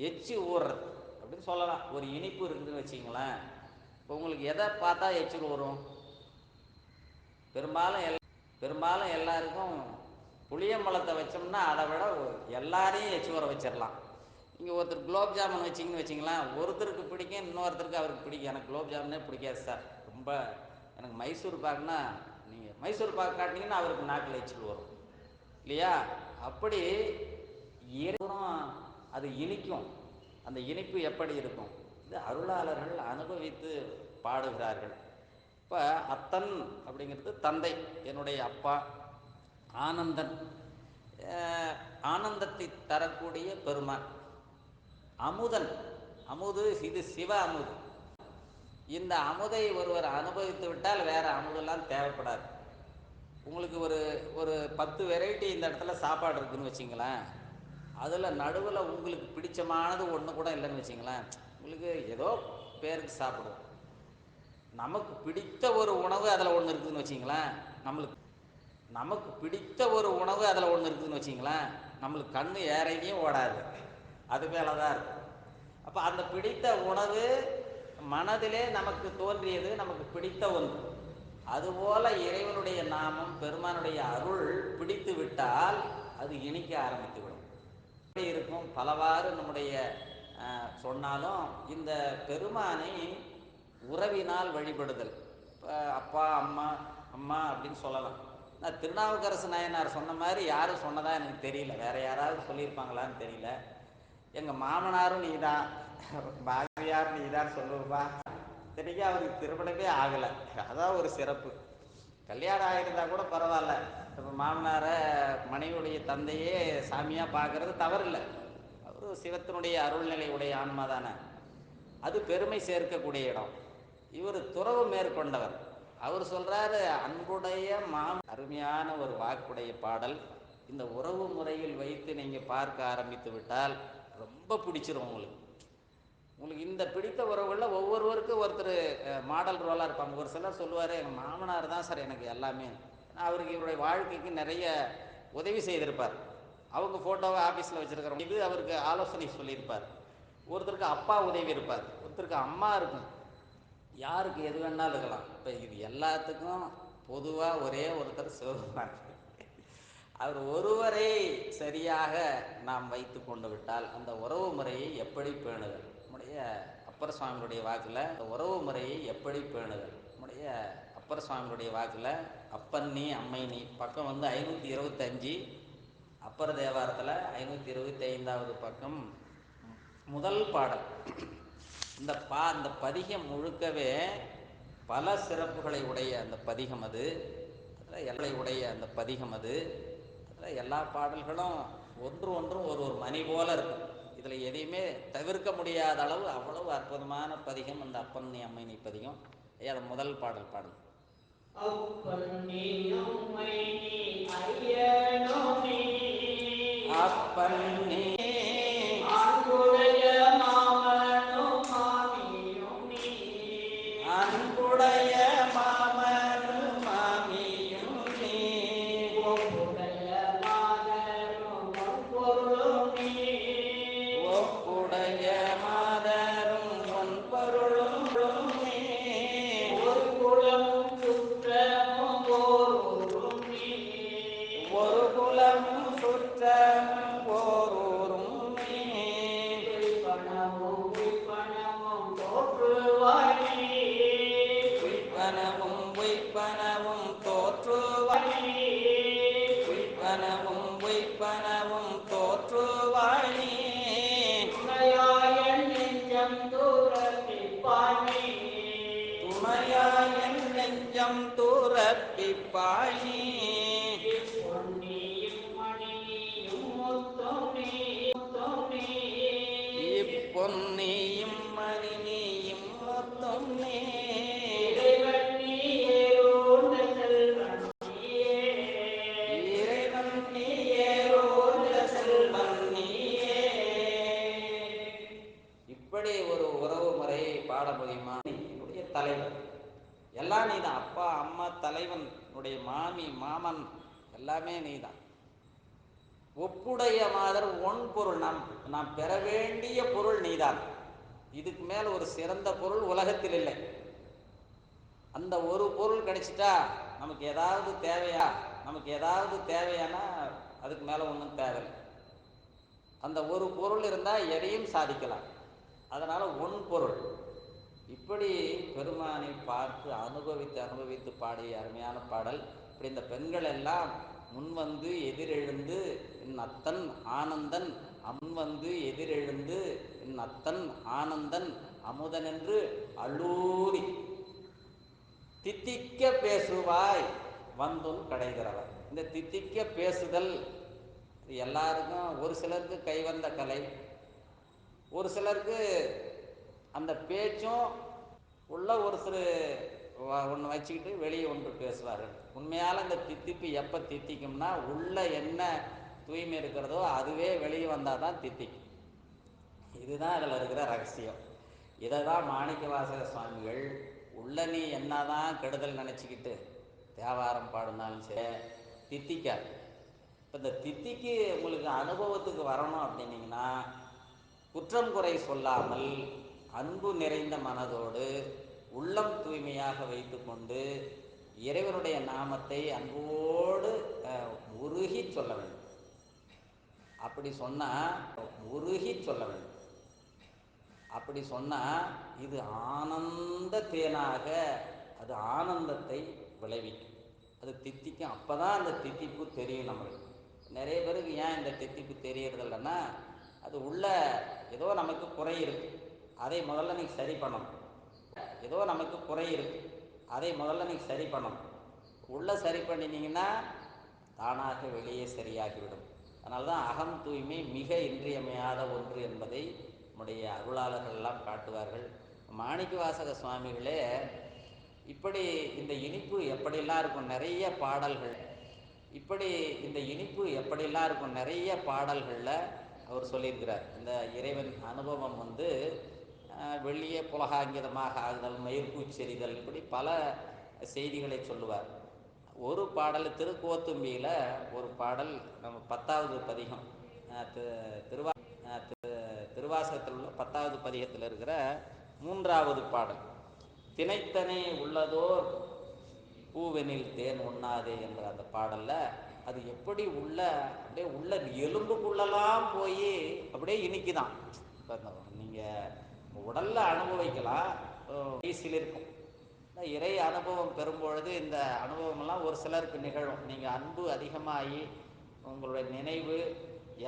எச்சி ஊறுறது அப்படின்னு சொல்லலாம். ஒரு இனிப்பு இருக்குதுன்னு வச்சிங்களேன், இப்போ உங்களுக்கு எதை பார்த்தா எச்சில் ஊறும்? பெரும்பாலும் எல்லாருக்கும் புளியம்பழத்தை வச்சோம்னா அதை விட எல்லாரையும் எச்சி ஊற வச்சிடலாம். நீங்கள் ஒருத்தர் குலோப் ஜாமுன் வச்சிங்கன்னு வச்சிங்களேன், ஒருத்தருக்கு பிடிக்கும், இன்னொருத்தருக்கு அவருக்கு பிடிக்கும். எனக்கு குலோப் ஜாமுனே பிடிக்காது சார், ரொம்ப எனக்கு மைசூர் பாக்குன்னா, நீங்கள் மைசூர் பாக்கு காட்டினீங்கன்னா அவருக்கு நாக்கில் எச்சில் வரும் இல்லையா. அப்படி அது இனிக்கும். அந்த இனிப்பு எப்படி இருக்கும், இது அருளாளர்கள் அனுபவித்து பாடுகிறார்கள். இப்போ அத்தன் அப்படிங்கிறது தந்தை, என்னுடைய அப்பா. ஆனந்தன், ஆனந்தத்தை தரக்கூடிய பெருமான். அமுதன், அமுது, இது சிவ அமுது. இந்த அமுதை ஒருவர் அனுபவித்து விட்டால் வேற அமுதெல்லாம் தேவைப்படாது. உங்களுக்கு ஒரு 10 வெரைட்டி இந்த இடத்துல சாப்பாடு இருக்குதுன்னு வச்சிங்களேன், அதில் நடுவில் உங்களுக்கு பிடிச்சமானது ஒன்று கூட இல்லைன்னு வச்சிங்களேன், உங்களுக்கு ஏதோ பேருக்கு சாப்பிடுவோம். நமக்கு பிடித்த ஒரு உணவு அதில் ஒன்று இருக்குதுன்னு வச்சிங்களேன், நமக்கு பிடித்த ஒரு உணவு அதில் ஒன்று இருக்குதுன்னு வச்சிங்களேன், நம்மளுக்கு கண்ணு ஏறையும் ஓடாது, அது மேலே தான் இருக்கும். அப்போ அந்த பிடித்த உணவு மனதிலே நமக்கு தோன்றியது, நமக்கு பிடித்த ஒன்று. அதுபோல இறைவனுடைய நாமம், பெருமானுடைய அருள் பிடித்து விட்டால் அது இனிக்க ஆரம்பித்துவிடும். இருக்கும் பலவாறு நம்முடைய சொன்னாலும் இந்த பெருமானை உறவினால் வழிபடுதல். இப்போ அப்பா அம்மா அம்மா அப்படின்னு சொல்லலாம். நான் திருநாவுக்கரசு நாயனார் சொன்ன மாதிரி யாரும் சொன்னதா எனக்கு தெரியல, வேற யாராவது சொல்லியிருப்பாங்களான்னு தெரியல. எங்கள் மாமனாரும் நீ தான், பாரதியாரும் நீ தான் சொல்லுவா. இத்தனைக்கும் அவருக்கு திருமணமே ஆகலை, அதான் ஒரு சிறப்பு. கல்யாணம் ஆகியிருந்தா கூட பரவாயில்ல, இப்போ மாமனாரை மனைவியுடைய தந்தையே சாமியாக பார்க்கறது தவறில்லை. அவர் சிவத்தினுடைய அருள்நிலை உடைய ஆன்மா தானே, அது பெருமை சேர்க்கக்கூடிய இடம். இவர் துறவு மேற்கொண்டவர். அவர் சொல்கிறாரு, அன்புடைய அருமையான ஒரு வாக்குடைய பாடல். இந்த உறவு முறையில் வைத்து நீங்கள் பார்க்க ஆரம்பித்து விட்டால் ரொம்ப பிடிச்சிரும் உங்களுக்கு. உங்களுக்கு இந்த பிடித்த உறவுகளில் ஒவ்வொருவருக்கும் ஒருத்தர் மாடல் ரோலாக இருப்பாங்க. ஒரு சிலர் சொல்லுவார், எங்கள் மாமனார் தான் சார் எனக்கு எல்லாமே. அவருக்கு இவருடைய வாழ்க்கைக்கு நிறைய உதவி செய்திருப்பார். அவங்க ஃபோட்டோவை ஆஃபீஸில் வச்சுருக்கிறோம், இது அவருக்கு ஆலோசனை சொல்லியிருப்பார். ஒருத்தருக்கு அப்பா உதவி இருப்பார், ஒருத்தருக்கு அம்மா இருக்கும், யாருக்கு எது வேணாலும் இருக்கலாம். இப்போ இது எல்லாத்துக்கும் பொதுவாக ஒரே ஒருத்தர் சிவபெருமான். அவர் ஒருவரை சரியாக நாம் வைத்து கொண்டு விட்டால் அந்த உறவு முறையை எப்படி பேணுதல்? நம்முடைய அப்பர் சுவாமியுடைய வாக்கில் அந்த உறவு முறையை எப்படி பேணுதல்? நம்முடைய அப்பர் சுவாமியுடைய வாக்கில் அப்பன் நீ அம்மை நீ பக்கம் வந்து 525, அப்பர் தேவாரத்தில் 525வது பக்கம், முதல் பாடல். இந்த பதிகம் முழுக்கவே பல சிறப்புகளை உடைய அந்த பதிகம் அது. அதில் எல்லா பாடல்களும் ஒன்றும் ஒரு மணி போல இருக்கும். இதில் எதையுமே தவிர்க்க முடியாத அளவு அவ்வளவு அற்புதமான பதிகம் அந்த அப்பன் நீ அம்மை நீ பதிகம். அதை முதல் பாடல் பாடுங்க.
அப்பன் நீ அம்மை நீ ஐயனோ நீ,
அப்பன் நீ
அன்புடைய மாமனோ மாமியோ நீ,
அன்புடைய மாமனும் மாமியும் நீ,
ஒப்புடைய மாதரும் பொருளும் நீ,
ஒப்புடைய மாதரும் உன் பொருளும் நீ,
ஒரு குலமும் சுற்றமும் ஓரூரும் நீ,
ஒரு குலமும் சுற்றமும் ஓரூரும் நீ,
பணமும் விற்பனமும் தோற்றுவாய் நீ,
விற்பனவும் பொய்ப்பனவும் தோற்றுவாய், விற்பனவும் பொய்ப்பனவும் தோற்றுவாய் நீ,
துணையாயன் நெஞ்சம் தூரத்திப்பாய் நீ,
துணையாய் என் நெஞ்சம் தூரப்பிப்பாய் நீ,
பொன்னியும் மணியும் முத்தும் நீ, முத்தும் நீ,
இப்பொன்னியும் மணியும் முத்தும் நீ,
இறைவன் நீயே ஓர்ந்த செல்வன் நீயே,
இறைவன் நீயே ஓர்ந்த செல்வன் நீயே. இப்படி ஒரு உறவு முறையை பாட முடியுமா? என்னுடைய தலைவன் எல்லாம் நீதான். அப்பா அம்மா தலைவன் உடைய மாமி மாமன் எல்லாமே நீதான். ஒப்புடைய மாதர் ஒன் பொருள், நாம் பெற வேண்டிய பொருள் நீதான். இதுக்கு மேல ஒரு சிறந்த பொருள் உலகத்தில் இல்லை. அந்த ஒரு பொருள் கிடைச்சிட்டா நமக்கு ஏதாவது தேவையானா அதுக்கு மேல ஒன்றும் தேவையில்லை. அந்த ஒரு பொருள் இருந்தால் எதையும் சாதிக்கலாம். அதனால ஒன் பொருள். இப்படி பெருமானை பார்த்து அனுபவித்து பாடிய அருமையான பாடல். இப்படி இந்த பெண்கள் எல்லாம் முன்வந்து எதிரெழுந்து என் அத்தன் ஆனந்தன், முன்வந்து எதிரெழுந்து என் அத்தன் ஆனந்தன் அமுதன் என்று அள்ளூரி தித்திக்க பேசுவாய் வந்தும் கடைகிறவர். இந்த தித்திக்க பேசுதல் எல்லாருக்கும், ஒரு சிலருக்கு கைவந்த கலை, ஒரு சிலருக்கு அந்த பேச்சும் உள்ள ஒருத்தர் ஒன்று வச்சுக்கிட்டு வெளியே ஒன்று பேசுவார்கள். உண்மையால் அந்த தித்திப்பு எப்போ தித்திக்கும்னா உள்ள என்ன தூய்மை இருக்கிறதோ அதுவே வெளியே வந்தால் தான் தித்திக்கும். இதுதான் அதில் இருக்கிற ரகசியம். இதை தான் மாணிக்கவாசக சுவாமிகள் உள்ள நீ என்னதான் கெடுதல் நினச்சிக்கிட்டு தேவாரம் பாடினாலும் சரி தித்திக்காது. இப்போ இந்த தித்திக்கு உங்களுக்கு அனுபவத்துக்கு வரணும் அப்படின்னீங்கன்னா குற்றம் குறை சொல்லாமல் அன்பு நிறைந்த மனதோடு உள்ளம் தூய்மையாக வைத்து கொண்டு இறைவனுடைய நாமத்தை அன்போடு உருகி சொல்ல வேண்டும். அப்படி சொன்னால் இது ஆனந்த தேனாக அது ஆனந்தத்தை விளைவிக்கும், அது தித்திக்கும். அப்போ தான் அந்த தித்திப்பு தெரியும் நம்மளுக்கு. நிறைய பேருக்கு ஏன் இந்த தித்திப்பு தெரியறதில்லைன்னா அது உள்ள ஏதோ நமக்கு குறை இருக்கு, அதை முதல்ல நீ சரி பண்ணணும். உள்ள சரி பண்ணினீங்கன்னா தானாக வெளியே சரியாகிவிடும். அதனால தான் அகம் தூய்மை மிக இன்றியமையாத ஒன்று என்பதை நம்முடைய அருளாளர்கள் எல்லாம் காட்டுவார்கள். மாணிக்கவாசக சுவாமிகளே இப்படி இந்த இனிப்பு எப்படிலாம் இருக்கும் நிறைய பாடல்கள், நிறைய பாடல்களில் அவர் சொல்லியிருக்கிறார். இந்த இறைவன் அனுபவம் வெள்ளியே புலகாங்கிதமாக ஆகுதல், மயிர்கூச்செறிதல், இப்படி பல செய்திகளை சொல்லுவார். ஒரு பாடல் திருக்கோத்தும்பியில் ஒரு பாடல், நம்ம 10வது பதிகம், திருவாசகத்தில் உள்ள 10வது பதிகத்தில் இருக்கிற 3வது பாடல், தினைத்தனே உள்ளதோர் பூவெனில் தேன் உண்ணாதே என்ற அந்த பாடலில் அது எப்படி அப்படியே உள்ள எலும்புக்குள்ளெல்லாம் போய் அப்படியே இனிக்குதான். இப்போ நீங்கள் உடலில் அனுபவிக்கலாம், வயசில் இருக்கும். இறை அனுபவம் பெறும்பொழுது இந்த அனுபவமெல்லாம் ஒரு சிலருக்கு நிகழும். நீங்கள் அன்பு அதிகமாகி உங்களுடைய நினைவு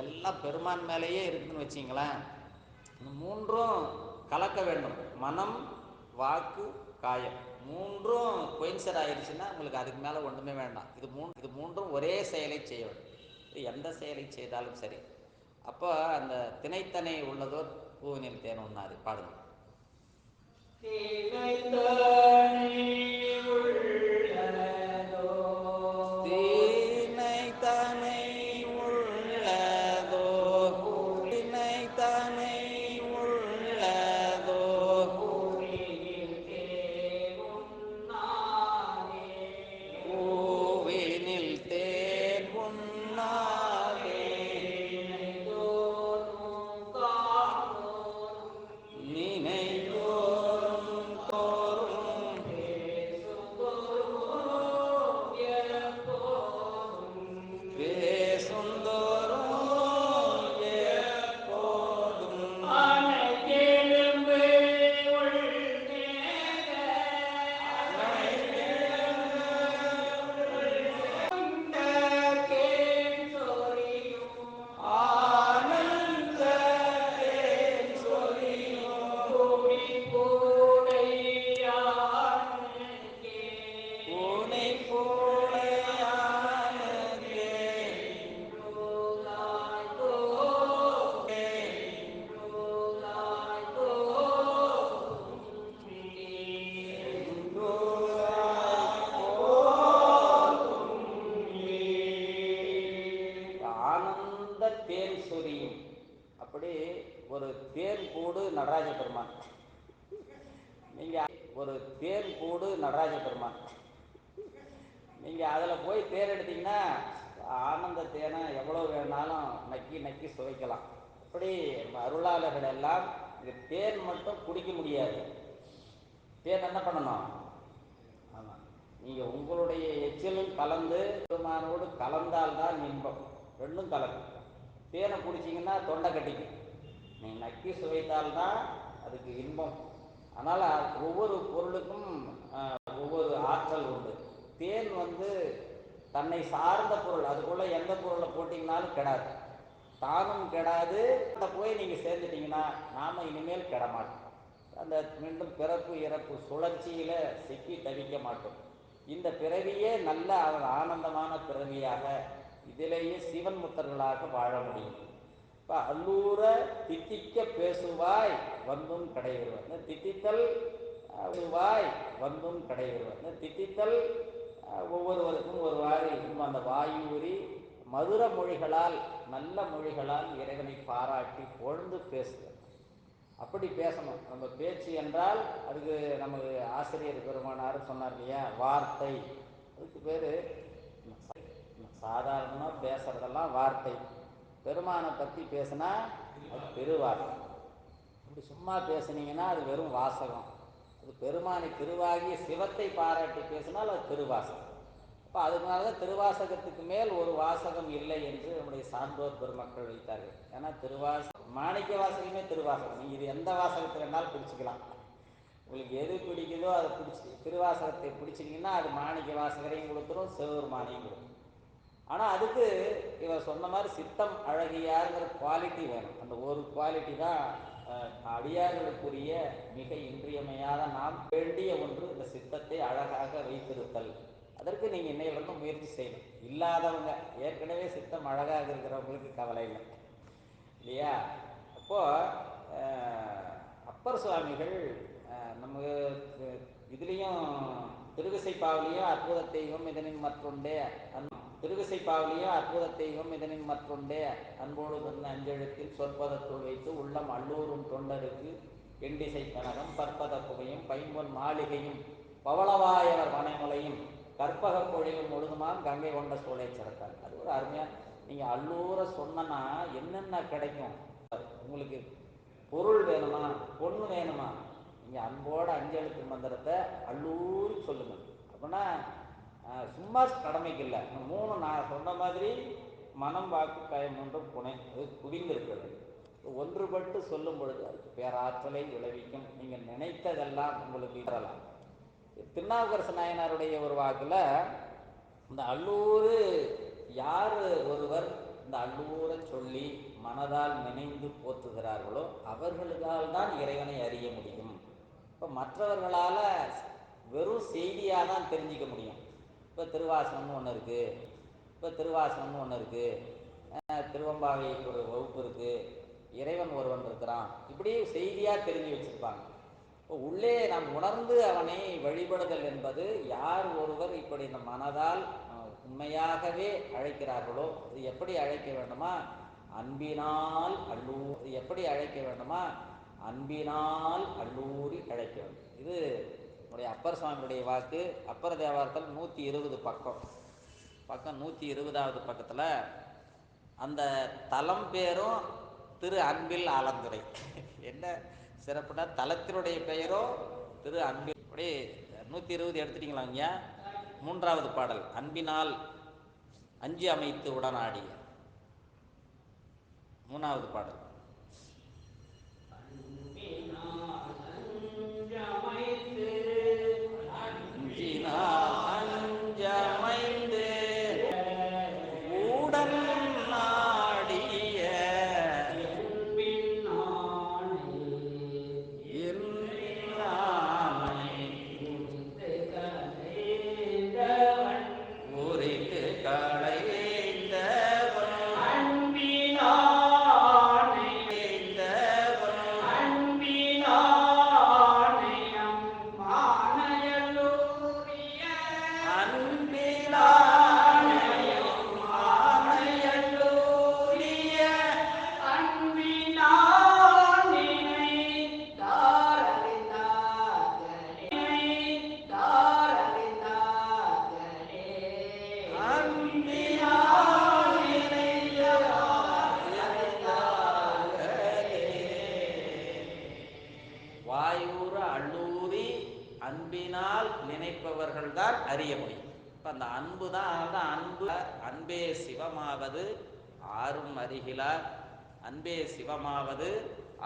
எல்லாம் பெருமான் மேலேயே இருக்குதுன்னு வச்சிங்களேன். இந்த 3ம் கலக்க வேண்டும். மனம், வாக்கு, காயம் 3ம் கொயின்சர் ஆயிடுச்சுன்னா உங்களுக்கு அதுக்கு மேலே ஒன்றுமே வேண்டாம். இது மூன்றும் ஒரே செயலை செய்ய வேண்டும். இது எந்த செயலை செய்தாலும் சரி. அப்போ அந்த தினைத்தனை உள்ளதோ பூவினில் தேன் உண்ணாது பாடுங்க. அப்படி ஒரு தேன் கூடு நடராஜ பெருமான். நீங்கள் ஒரு தேன் கூடு நடராஜ பெருமான், நீங்கள் அதில் போய் தேர் எடுத்தீங்கன்னா ஆனந்த தேனை எவ்வளோ வேணாலும் நக்கி நக்கி சுவைக்கலாம். அப்படி அருளாளர்கள் எல்லாம் இது தேன் மட்டும் குடிக்க முடியாது. தேன் என்ன பண்ணணும்? ஆமாம், நீங்கள் உங்களுடைய எச்சிலும் கலந்து பெருமானோடு கலந்தால்தான் இன்பம். ரெண்டும் கலந்து தேனை குடிச்சிங்கன்னா தொண்டை கட்டிக்கும். நீங்கள் நக்கி சுவைத்தால்தான் அதுக்கு இன்பம். அதனால் ஒவ்வொரு பொருளுக்கும் ஒவ்வொரு ஆற்றல் உண்டு. தேன் தன்னை சார்ந்த பொருள், அதுக்குள்ளே எந்த பொருளை போட்டிங்கனாலும் கெடாது, தானும் கெடாது. அதை போய் நீங்கள் சேர்ந்துட்டிங்கன்னா நாம் இனிமேல் கெட மாட்டோம். அந்த மீண்டும் பிறப்பு இறப்பு சுழற்சியில் சிக்கி தவிக்க மாட்டோம். இந்த பிறவியே நல்ல ஆனந்தமான பிறவியாக, இதிலேயே சிவன் முத்தர்களாக வாழ முடியும். இப்போ அல்லூர தித்திக்க பேசுவாய் வந்தும் கடைகிறவன், தித்தித்தல் வாய் வந்தும் கடைகிறவன். தித்தித்தல் ஒவ்வொருவருக்கும் ஒரு வாரி அந்த வாயூரி மதுர மொழிகளால், நல்ல மொழிகளால் இறைவனை பாராட்டி பொழுது பேசுகிறோம். அப்படி பேசணும். நம்ம பேச்சு என்றால் அதுக்கு நமக்கு ஆசிரியர் பெருமானார் சொன்னார் இல்லையா, வார்த்தை. அதுக்கு பேர் சாதாரணமாக பேசுறதெல்லாம் வார்த்தை. பெருமானை பற்றி பேசினா அது திருவாசகம். அப்படி சும்மா பேசுனீங்கன்னா அது வெறும் வாசகம். அது பெருமானை திருவாகிய சிவத்தை பாராட்டி பேசினால் அது திருவாசகம். அப்போ அதனால தான் திருவாசகத்துக்கு மேல் ஒரு வாசகம் இல்லை என்று நம்முடைய சான்றோர் பெருமக்கள் வைத்தார்கள். ஏன்னா மாணிக்க வாசகமே திருவாசகம். நீங்கள் இது எந்த வாசகத்தை வேணாலும் பிடிச்சிக்கலாம். உங்களுக்கு எது பிடிக்குதோ அதை திருவாசகத்தை பிடிச்சிட்டிங்கன்னா அது மாணிக்க வாசகரையும் கொடுத்துரும், சிவபெருமானையும் கொடுத்துரும். ஆனால் அதுக்கு இவர் சொன்ன மாதிரி சித்தம் அழகியாருங்கிற குவாலிட்டி வேணும். அந்த ஒரு குவாலிட்டி தான் அடியார்களுக்குரிய மிக இன்றியமையாத, நாம் வேண்டிய ஒன்று. இந்த சித்தத்தை அழகாக வைத்திருத்தல். அதற்கு நீங்கள் இன்னையிலிருந்து முயற்சி செய்யணும். இல்லாதவங்க, ஏற்கனவே சித்தம் அழகாக இருக்கிறவங்களுக்கு கவலை இல்லை இல்லையா? அப்போது அப்பர் சுவாமிகள் நம்ம இதுலேயும் திருவிசைப்பாவிலையும் அற்புதத்தையும் இதனின் மற்றொண்டே திருவிசைப்பாவிலையும் அற்புதத்தையும் இதனின் மற்றொண்டே அன்போடு தந்த அஞ்செழுத்தில் சொற்பதத்துள் வைத்து உள்ளம் அல்லூரும் தொண்டருக்கு எண்டிசை கனகம் பற்பத புகையும் பைம்பொன் மாளிகையும் பவளவாயவர் பனைமலையும் கற்பக பொழியும் முழுதுமாம் கங்கை கொண்ட சோலை சிறக்காங்க. அது ஒரு அருமையாக நீங்கள் அல்லூரை சொன்னா என்னென்ன கிடைக்கும் உங்களுக்கு. பொருள் வேணுமா, பொண்ணு வேணுமா, நீங்கள் அன்போட அஞ்செழுத்து மந்திரத்தை அல்லூரி சொல்லுங்கள். அப்படின்னா சும்மா கடமைக்கு இல்லை, மூணு நான் சொன்ன மாதிரி மனம் வாக்கு கயம் ஒன்றும் புனை அது குவிந்திருக்கிறது. ஒன்றுபட்டு சொல்லும் பொழுது அதுக்கு பேராற்றலை விளைவிக்கும். நீங்கள் நினைத்ததெல்லாம் உங்களுக்கு தரலாம். திருநாவுக்கரசு நாயனாருடைய ஒரு வாக்கில் இந்த அல்லூர் யார் ஒருவர் இந்த அல்லூரை சொல்லி மனதால் நினைந்து போற்றுகிறார்களோ அவர்களுக்கால் தான் இறைவனை அறிய முடியும். இப்போ மற்றவர்களால் வெறும் செய்தியாக தான் தெரிஞ்சிக்க முடியும். இப்போ திருவாசகம்னு ஒன்று இருக்குது, திருவம்பாவை ஒரு வகுப்பு இருக்குது, இறைவன் ஒருவன் இருக்கிறான், இப்படி செய்தியாக தெரிஞ்சு வச்சுருப்பாங்க. இப்போ உள்ளே நாம் உணர்ந்து அவனை வழிபடுதல் என்பது யார் ஒருவர் இப்படி இந்த மனதால் உண்மையாகவே அழைக்கிறார்களோ அது எப்படி அழைக்க வேண்டுமா, அன்பினால் அல்லூரி அழைக்க வேண்டும். இது நம்முடைய அப்பர் சுவாமியுடைய வாக்கு. அப்பர் தேவாரத்தில் 120 பக்கம் 120வது பக்கத்தில் அந்த தலம் பேரும் திரு அன்பில் ஆலந்துரை. என்ன சிறப்புனா தலத்தினுடைய பெயரோ திரு அன்பில். அப்படி 120 எடுத்துட்டீங்களாங்க. 3வது பாடல் அன்பினால் அஞ்சு அமைத்து உடனாடிய. 3வது பாடல் அன்பினால் நினைப்பவர்கள் தான் அறிய முடியும். இப்போ அந்த அன்பு தான். அதனால்தான் அன்பு அன்பே சிவமாவது ஆறும் அறிகிலார், அன்பே சிவமாவது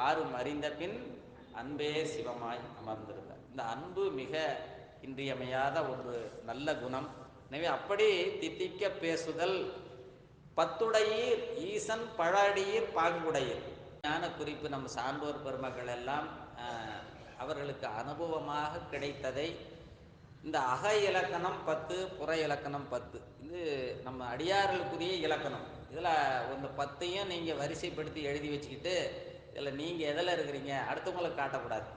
ஆறும் அறிந்த பின் அன்பே சிவமாய் அமர்ந்திருந்தார். இந்த அன்பு மிக இன்றியமையாத ஒரு நல்ல குணம். எனவே அப்படி தித்திக்க பேசுதல் பத்துடையீர் ஈசன் பழடியீர் பாங்குடையீர். ஞான குறிப்பு நம்ம சான்றோர் பெருமக்கள் எல்லாம் அவர்களுக்கு அனுபவமாக கிடைத்ததை இந்த அக இலக்கணம் 10 புற இலக்கணம் 10 இது நம்ம அடியார்களுக்குரிய இலக்கணம். இதில் இந்த 10ஐயும் நீங்கள் வரிசைப்படுத்தி எழுதி வச்சுக்கிட்டு இதில் நீங்கள் எதில் இருக்கிறீங்க அடுத்தவங்களுக்கு காட்டக்கூடாது.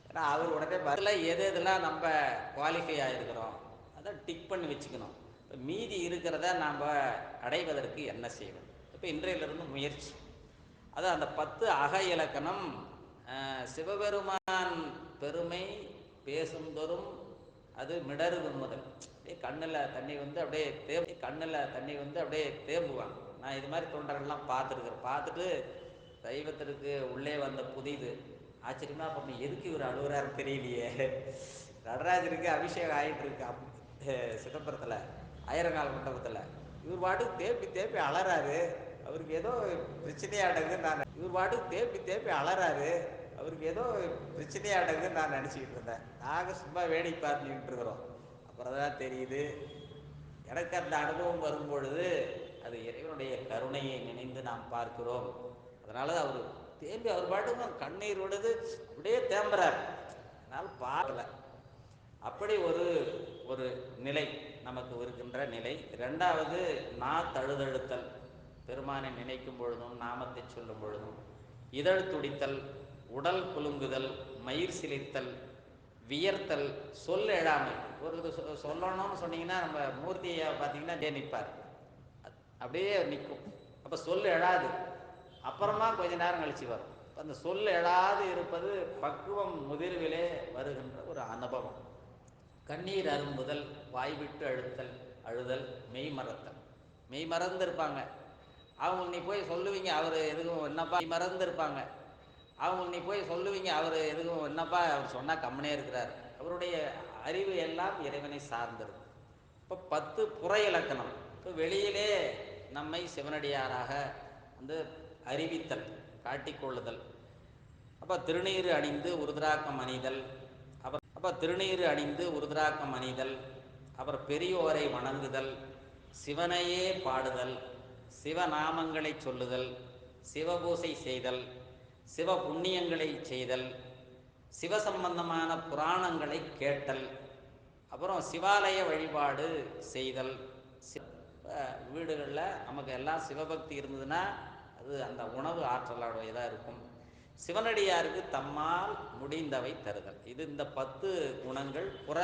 ஏன்னா அவர் உடனே பதில் எதெல்லாம் நம்ம குவாலிஃபை ஆகிருக்கிறோம் அதை டிக் பண்ணி வச்சுக்கணும். இப்போ மீதி இருக்கிறத நாம் அடைவதற்கு என்ன செய்யணும். இப்போ இன்றையிலிருந்து முயற்சி. அது அந்த 10 அக இலக்கணம். சிவபெருமான் பெருமை பேசுந்தோறும் அது மிடருது முதல். அப்படியே கண்ணில் தண்ணி வந்து அப்படியே தேம்புவாங்க. நான் இது மாதிரி தொண்டர்கள்லாம் பார்த்துட்டு தெய்வத்திற்கு உள்ளே வந்த புதிது ஆச்சரியமாக பண்ணி எதுக்கு இவர் அழுகுறாரு தெரியலையே. நடராஜருக்கு அபிஷேகம் ஆகிட்டு இருக்கு சிதம்பரத்தில் ஆயிரங்கால் மண்டபத்தில். இவர் பாட்டுக்கு தேப்பி அலறாரு. அவருக்கு ஏதோ பிரச்சனையாடுதுன்னு நான் நினச்சிக்கிட்டு இருந்தேன். நாங்கள் சும்மா வேடிக்கை பார்த்துக்கிட்டு இருக்கிறோம். அப்புறம் தான் தெரியுது. எனக்கு அந்த அனுபவம் வரும்பொழுது அது இறைவனுடைய கருணையை நினைந்து நாம் பார்க்கிறோம். அதனால அவர் பாட்டுக்கு கண்ணீர் விடுது, அப்படியே தேம்புறார். அதனால் பார்க்கல. அப்படி ஒரு நிலை நமக்கு இருக்கின்ற நிலை. 2வது தழுதழுத்தல். பெருமானை நினைக்கும் பொழுதும் நாமத்தை சொல்லும் பொழுதும் இதழ் துடித்தல், உடல் குலுங்குதல், மயிர் சிலிர்த்தல், வியர்த்தல், சொல் எழாமை. ஒரு சொல்லணும்னு சொன்னீங்கன்னா நம்ம மூர்த்தியை பார்த்தீங்கன்னா நிற்பார், அப்படியே நிற்கும். அப்போ சொல் எழாது. அப்புறமா கொஞ்ச நேரம் கழிச்சு வரும். அந்த சொல் எழாது இருப்பது பக்குவம் முதிர்விலே வருகின்ற ஒரு அனுபவம். கண்ணீர் அரும்புதல், வாய்விட்டு அழுத்தல், அழுதல், மெய் மறத்தல். மெய் மறந்து இருப்பாங்க, அவங்க நீ போய் சொல்லுவீங்க அவர் எதுவும் என்னப்பா மறந்து இருப்பாங்க, அவங்க நீ போய் சொல்லுவீங்க அவர் எதுவும் என்னப்பா அவர் சொன்னால் கம்முனே இருக்கிறார். அவருடைய அறிவு எல்லாம் இறைவனை சார்ந்திருக்கு. இப்போ 10 புற இலக்கணம். இப்போ வெளியிலே நம்மை சிவனடியாராக வந்து அறிவித்தல், காட்டிக்கொள்ளுதல். அப்போ திருநீறு அணிந்து உருதிராக்கம் அணிதல், அப்போ திருநீறு அணிந்து உருதிராக்கம் அணிதல், அப்புறம் பெரியோரை வணங்குதல், சிவனையே பாடுதல், சிவநாமங்களை சொல்லுதல், சிவபூசை செய்தல், சிவ புண்ணியங்களை செய்தல், சிவசம்பந்தமான புராணங்களை கேட்டல், அப்புறம் சிவாலய வழிபாடு செய்தல். வீடுகளில் நமக்கு எல்லாம் சிவபக்தி இருந்ததுன்னா அது அந்த உணவு ஆற்றலுடையதாக இருக்கும். சிவனடியாருக்கு தம்மால் முடிந்தவை தருதல். இது இந்த 10 குணங்கள் புற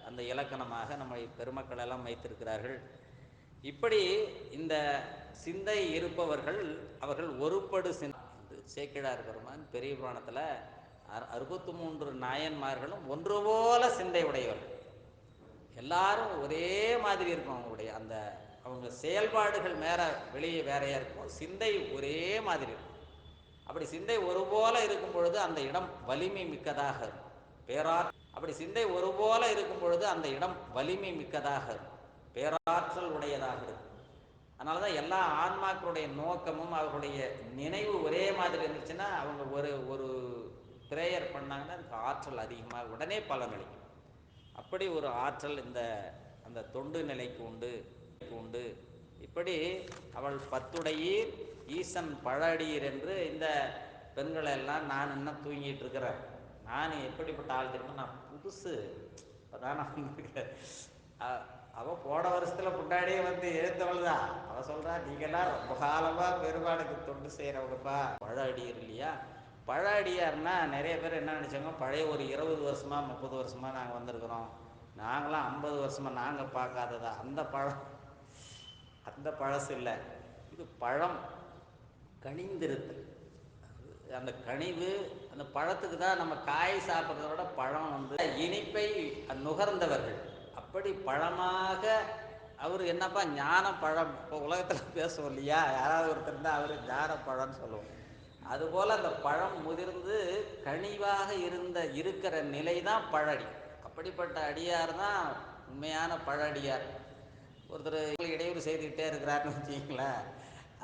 அந்த இலக்கணமாக நம்ம பெருமக்கள் எல்லாம் வைத்திருக்கிறார்கள். இப்படி இந்த சிந்தை இருப்பவர்கள் அவர்கள் ஒருபடு சேக்கிழார் பெருமான் பெரிய புராணத்தில் 63 நாயன்மார்களும் ஒன்று போல சிந்தை உடையவர்கள். எல்லாரும் ஒரே மாதிரி இருக்கும். அவங்களுடைய அந்த அவங்க செயல்பாடுகள் வெளியே வேறையாக இருக்கும், சிந்தை ஒரே மாதிரி இருக்கும். அப்படி சிந்தை ஒரு போல இருக்கும் பொழுது அந்த இடம் வலிமை மிக்கதாக இருக்கும். அப்படி சிந்தை ஒரு போல இருக்கும் பொழுது அந்த இடம் வலிமை மிக்கதாக இருக்கும், பேராற்றல் உடையதாக இருக்கும். அதனால தான் எல்லா ஆன்மாக்களுடைய நோக்கமும் அவர்களுடைய நினைவு ஒரே மாதிரி இருந்துச்சுன்னா அவங்க ஒரு பிரேயர் பண்ணாங்கன்னா அதுக்கு ஆற்றல் அதிகமாக உடனே பலனளிக்கும். அப்படி ஒரு ஆற்றல் அந்த தொண்டு நிலைக்கு உண்டு. இப்படி அவள் 10 ஈசன் பழடியீர் என்று இந்த பெண்களை எல்லாம் நான் இன்னும் தூங்கிட்டு இருக்கிறேன். நான் எப்படிப்பட்ட ஆள் தெரியுமா, நான் புதுசு அதான் அவள் போன வருஷத்தில் முன்னாடியே வந்து எழுந்தவள் தான். அவள் சொல்கிறா, நீங்கள்லாம் ரொம்ப காலமாக பெருமாளுக்கு தொண்டு செய்கிறவங்கப்பா. பழ அடியர் இல்லையா? பழ அடியார்னா நிறைய பேர் என்ன நினச்சாங்க, பழைய ஒரு 20 வருஷமாக 30 வருஷமாக நாங்கள் வந்திருக்கிறோம், நாங்களாம் 50 வருஷமாக நாங்கள் பார்க்காததா. அந்த பழசு இல்லை. இது பழம் கனிந்திருத்தல். அந்த கனிவு அந்த பழத்துக்கு தான். நம்ம காய் சாப்பிட்றத விட பழம் வந்து இனிப்பை நுகர்ந்தவர்கள். அப்படி பழமாக அவர் என்னப்பா ஞான பழம். இப்போ உலகத்தில் பேசுவோம் இல்லையா, யாராவது ஒருத்தர் இருந்தால் அவர் ஞான பழம்னு சொல்லுவோம். அதுபோல் அந்த பழம் முதிர்ந்து கனிவாக இருக்கிற நிலை தான் பழடி. அப்படிப்பட்ட அடியார் தான் உண்மையான பழடியார். ஒருத்தர் இடையூறு செய்துக்கிட்டே இருக்கிறாருன்னு வச்சுக்கிங்களேன்,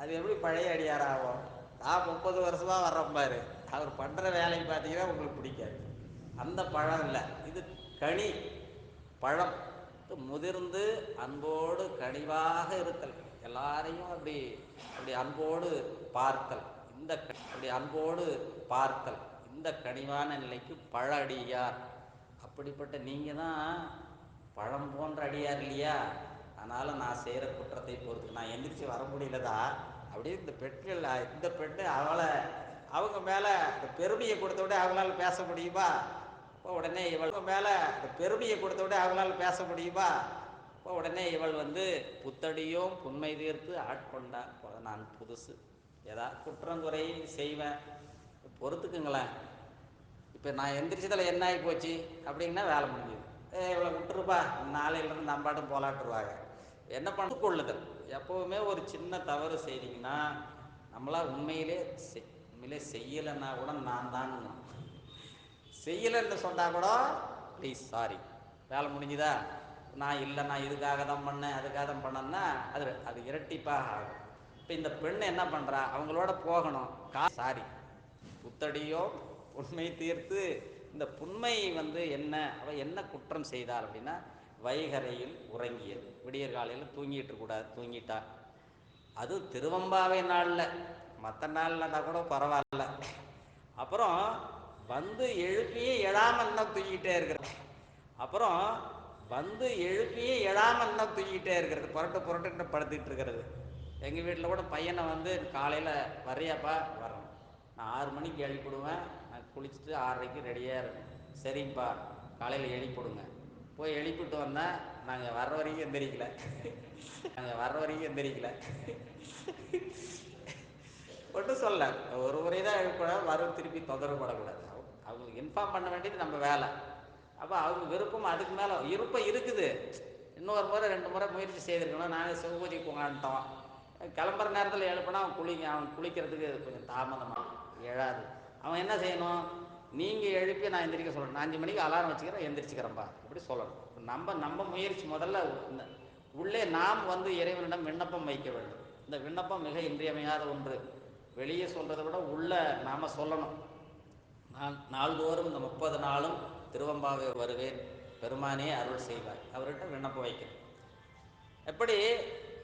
அது எப்படி பழைய அடியார் ஆகும்? நான் 30 வருஷமாக வர்றப்பாரு, அவர் பண்ணுற வேலையை பார்த்தீங்கன்னா உங்களுக்கு பிடிக்காது. அந்த பழம் இல்லை, இது கனி பழம். முதிர்ந்து அன்போடு கனிவாக இருத்தல், எல்லாரையும் அப்படி அன்போடு பார்த்தல். இந்த கனிவான நிலைக்கு பழ அடியார். அப்படிப்பட்ட நீங்கள் தான் பழம் போன்ற அடியார் இல்லையா? அதனால் நான் செய்கிற குற்றத்தை பொறுத்து நான் எந்திரிச்சு வர முடியலதா. அப்படியே இந்த பெண்ணு அவங்க மேலே அந்த பெருமையை கொடுத்த விட அவங்களால பேச முடியுமா? இப்போ உடனே இவள் வந்து புத்தடியும் புன்மை தீர்த்து ஆட்கொண்டா. நான் புதுசு, ஏதாவது குற்றங்குறை செய்வேன், பொறுத்துக்குங்களேன். இப்போ நான் எந்திரிச்சதில் என்ன ஆகி போச்சு அப்படின்னா வேலை முடிஞ்சுது. இவ்வளோ விட்டுருப்பா, நாளையிலேருந்து நம்பாட்டும் போலாட்டுருவாங்க. என்ன பண்ண கொள்ளுதல். எப்போவுமே ஒரு சின்ன தவறு செய்தீங்கன்னா நம்மளா உண்மையிலே செய்யலைன்னா கூட நான் தான் செய்யலைன்னு சொன்னால் கூட ப்ளீஸ் சாரி, வேலை முடிஞ்சுதா, நான் இல்லை நான் இதுக்காக தான் பண்ணேன் அதுக்காக தான் பண்ணேன்னா அது இரட்டிப்பாக ஆகும். இப்போ இந்த பெண் என்ன பண்ணுறா, அவங்களோட போகணும், சாரி புத்தடியோ புண்மை தீர்த்து. இந்த புண்மை வந்து என்ன, அவள் என்ன குற்றம் செய்தாள் அப்படின்னா, வைகரையில் உறங்கியது. விடியற் காலையில் தூங்கிட்டா. அது திருவம்பாவை நாளில், மற்ற நாள்லன்னா கூட பரவாயில்ல. அப்புறம் வந்து எழுப்பியே எழாமல் தான் தூங்கிட்டே இருக்கிறது, புரட்டுன்னு படுத்துக்கிட்டு இருக்கிறது. எங்கள் வீட்டில் கூட பையனை வந்து காலையில் வரையாப்பா, வரணும், நான் 6 மணிக்கு எழுப்பிடுவேன், நான் குளிச்சுட்டு 6:30க்கு ரெடியாக இருக்கும். சரிங்கப்பா காலையில் எழுப்பிடுங்க. போய் எழுப்பிட்டு வந்தேன், நாங்கள் வர்ற வரைக்கும் எந்திரிக்கல. ஒன்றும் சொல்ல, ஒரு முறை தான் எழுப்பக்கூடாது, வரும் திருப்பி தொந்தரவு படக்கூடாது. அவங்களுக்கு இன்ஃபார்ம் பண்ண வேண்டியது நம்ம வேலை. அப்போ அவங்க விருப்பம் அதுக்கு மேலே விருப்பம் இருக்குது. இன்னொரு முறை 2 முறை முயற்சி செய்திருக்கணும். நாங்கள் சிவபூஜைக்கு போங்கன்ட்டோம். கிளம்புற நேரத்தில் எழுப்பினா அவன் குளிக்கிறதுக்கு கொஞ்சம் தாமதமாக எழாது. அவன் என்ன செய்யணும்? நீங்கள் எழுப்பி நான் எந்திரிக்க சொல்லணும். நான் 5 மணிக்கு அலாரம் வச்சுக்கிறேன், எந்திரிச்சுக்கிறேன்பா இப்படி சொல்லணும். நம்ம முயற்சி முதல்ல உள்ளே நாம் இறைவனிடம் விண்ணப்பம் வைக்க வேண்டும். இந்த விண்ணப்பம் மிக இன்றியமையாத ஒன்று. வெளியே சொல்கிறத விட உள்ள நாம் சொல்லணும். நான் நாள்தோறும் இந்த 30 நாளும் திருவம்பாவை வருவேன், பெருமானே அருள் செய்வாய். அவர்கிட்ட விண்ணப்பம் வைக்கணும். எப்படி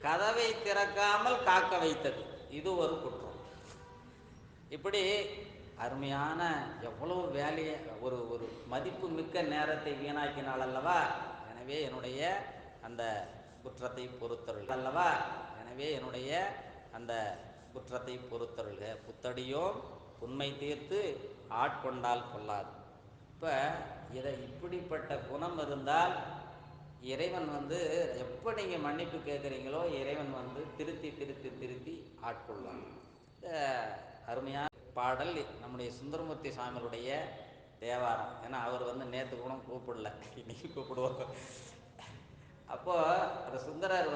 கதவை திறக்காமல் காக்க வைத்தது, இது ஒரு குற்றம். இப்படி அருமையான எவ்வளவு வேலையை ஒரு ஒரு மதிப்பு மிக்க நேரத்தை வீணாக்கினாள் அல்லவா. எனவே என்னுடைய அந்த குற்றத்தை பொறுத்தருள் அல்லவா. எனவே என்னுடைய அந்த குற்றத்தை பொறுத்தருள்க. புத்தடியோம் உண்மை தீர்த்து ஆட்கொண்டால் கொள்ளாது. இப்போ இப்படிப்பட்ட குணம் இருந்தால் இறைவன் எப்போ நீங்கள் மன்னிப்பு கேட்குறீங்களோ இறைவன் திருத்தி திருத்தி திருத்தி ஆட்கொள்வாங்க. இந்த அருமையான பாடல் நம்முடைய சுந்தரமூர்த்தி சுவாமிகளுடைய தேவாரம். ஏன்னா அவர் நேற்று கூட கூப்பிடல, இன்னைக்கு கூப்பிடுவோம். அப்போது அந்த சுந்தரர்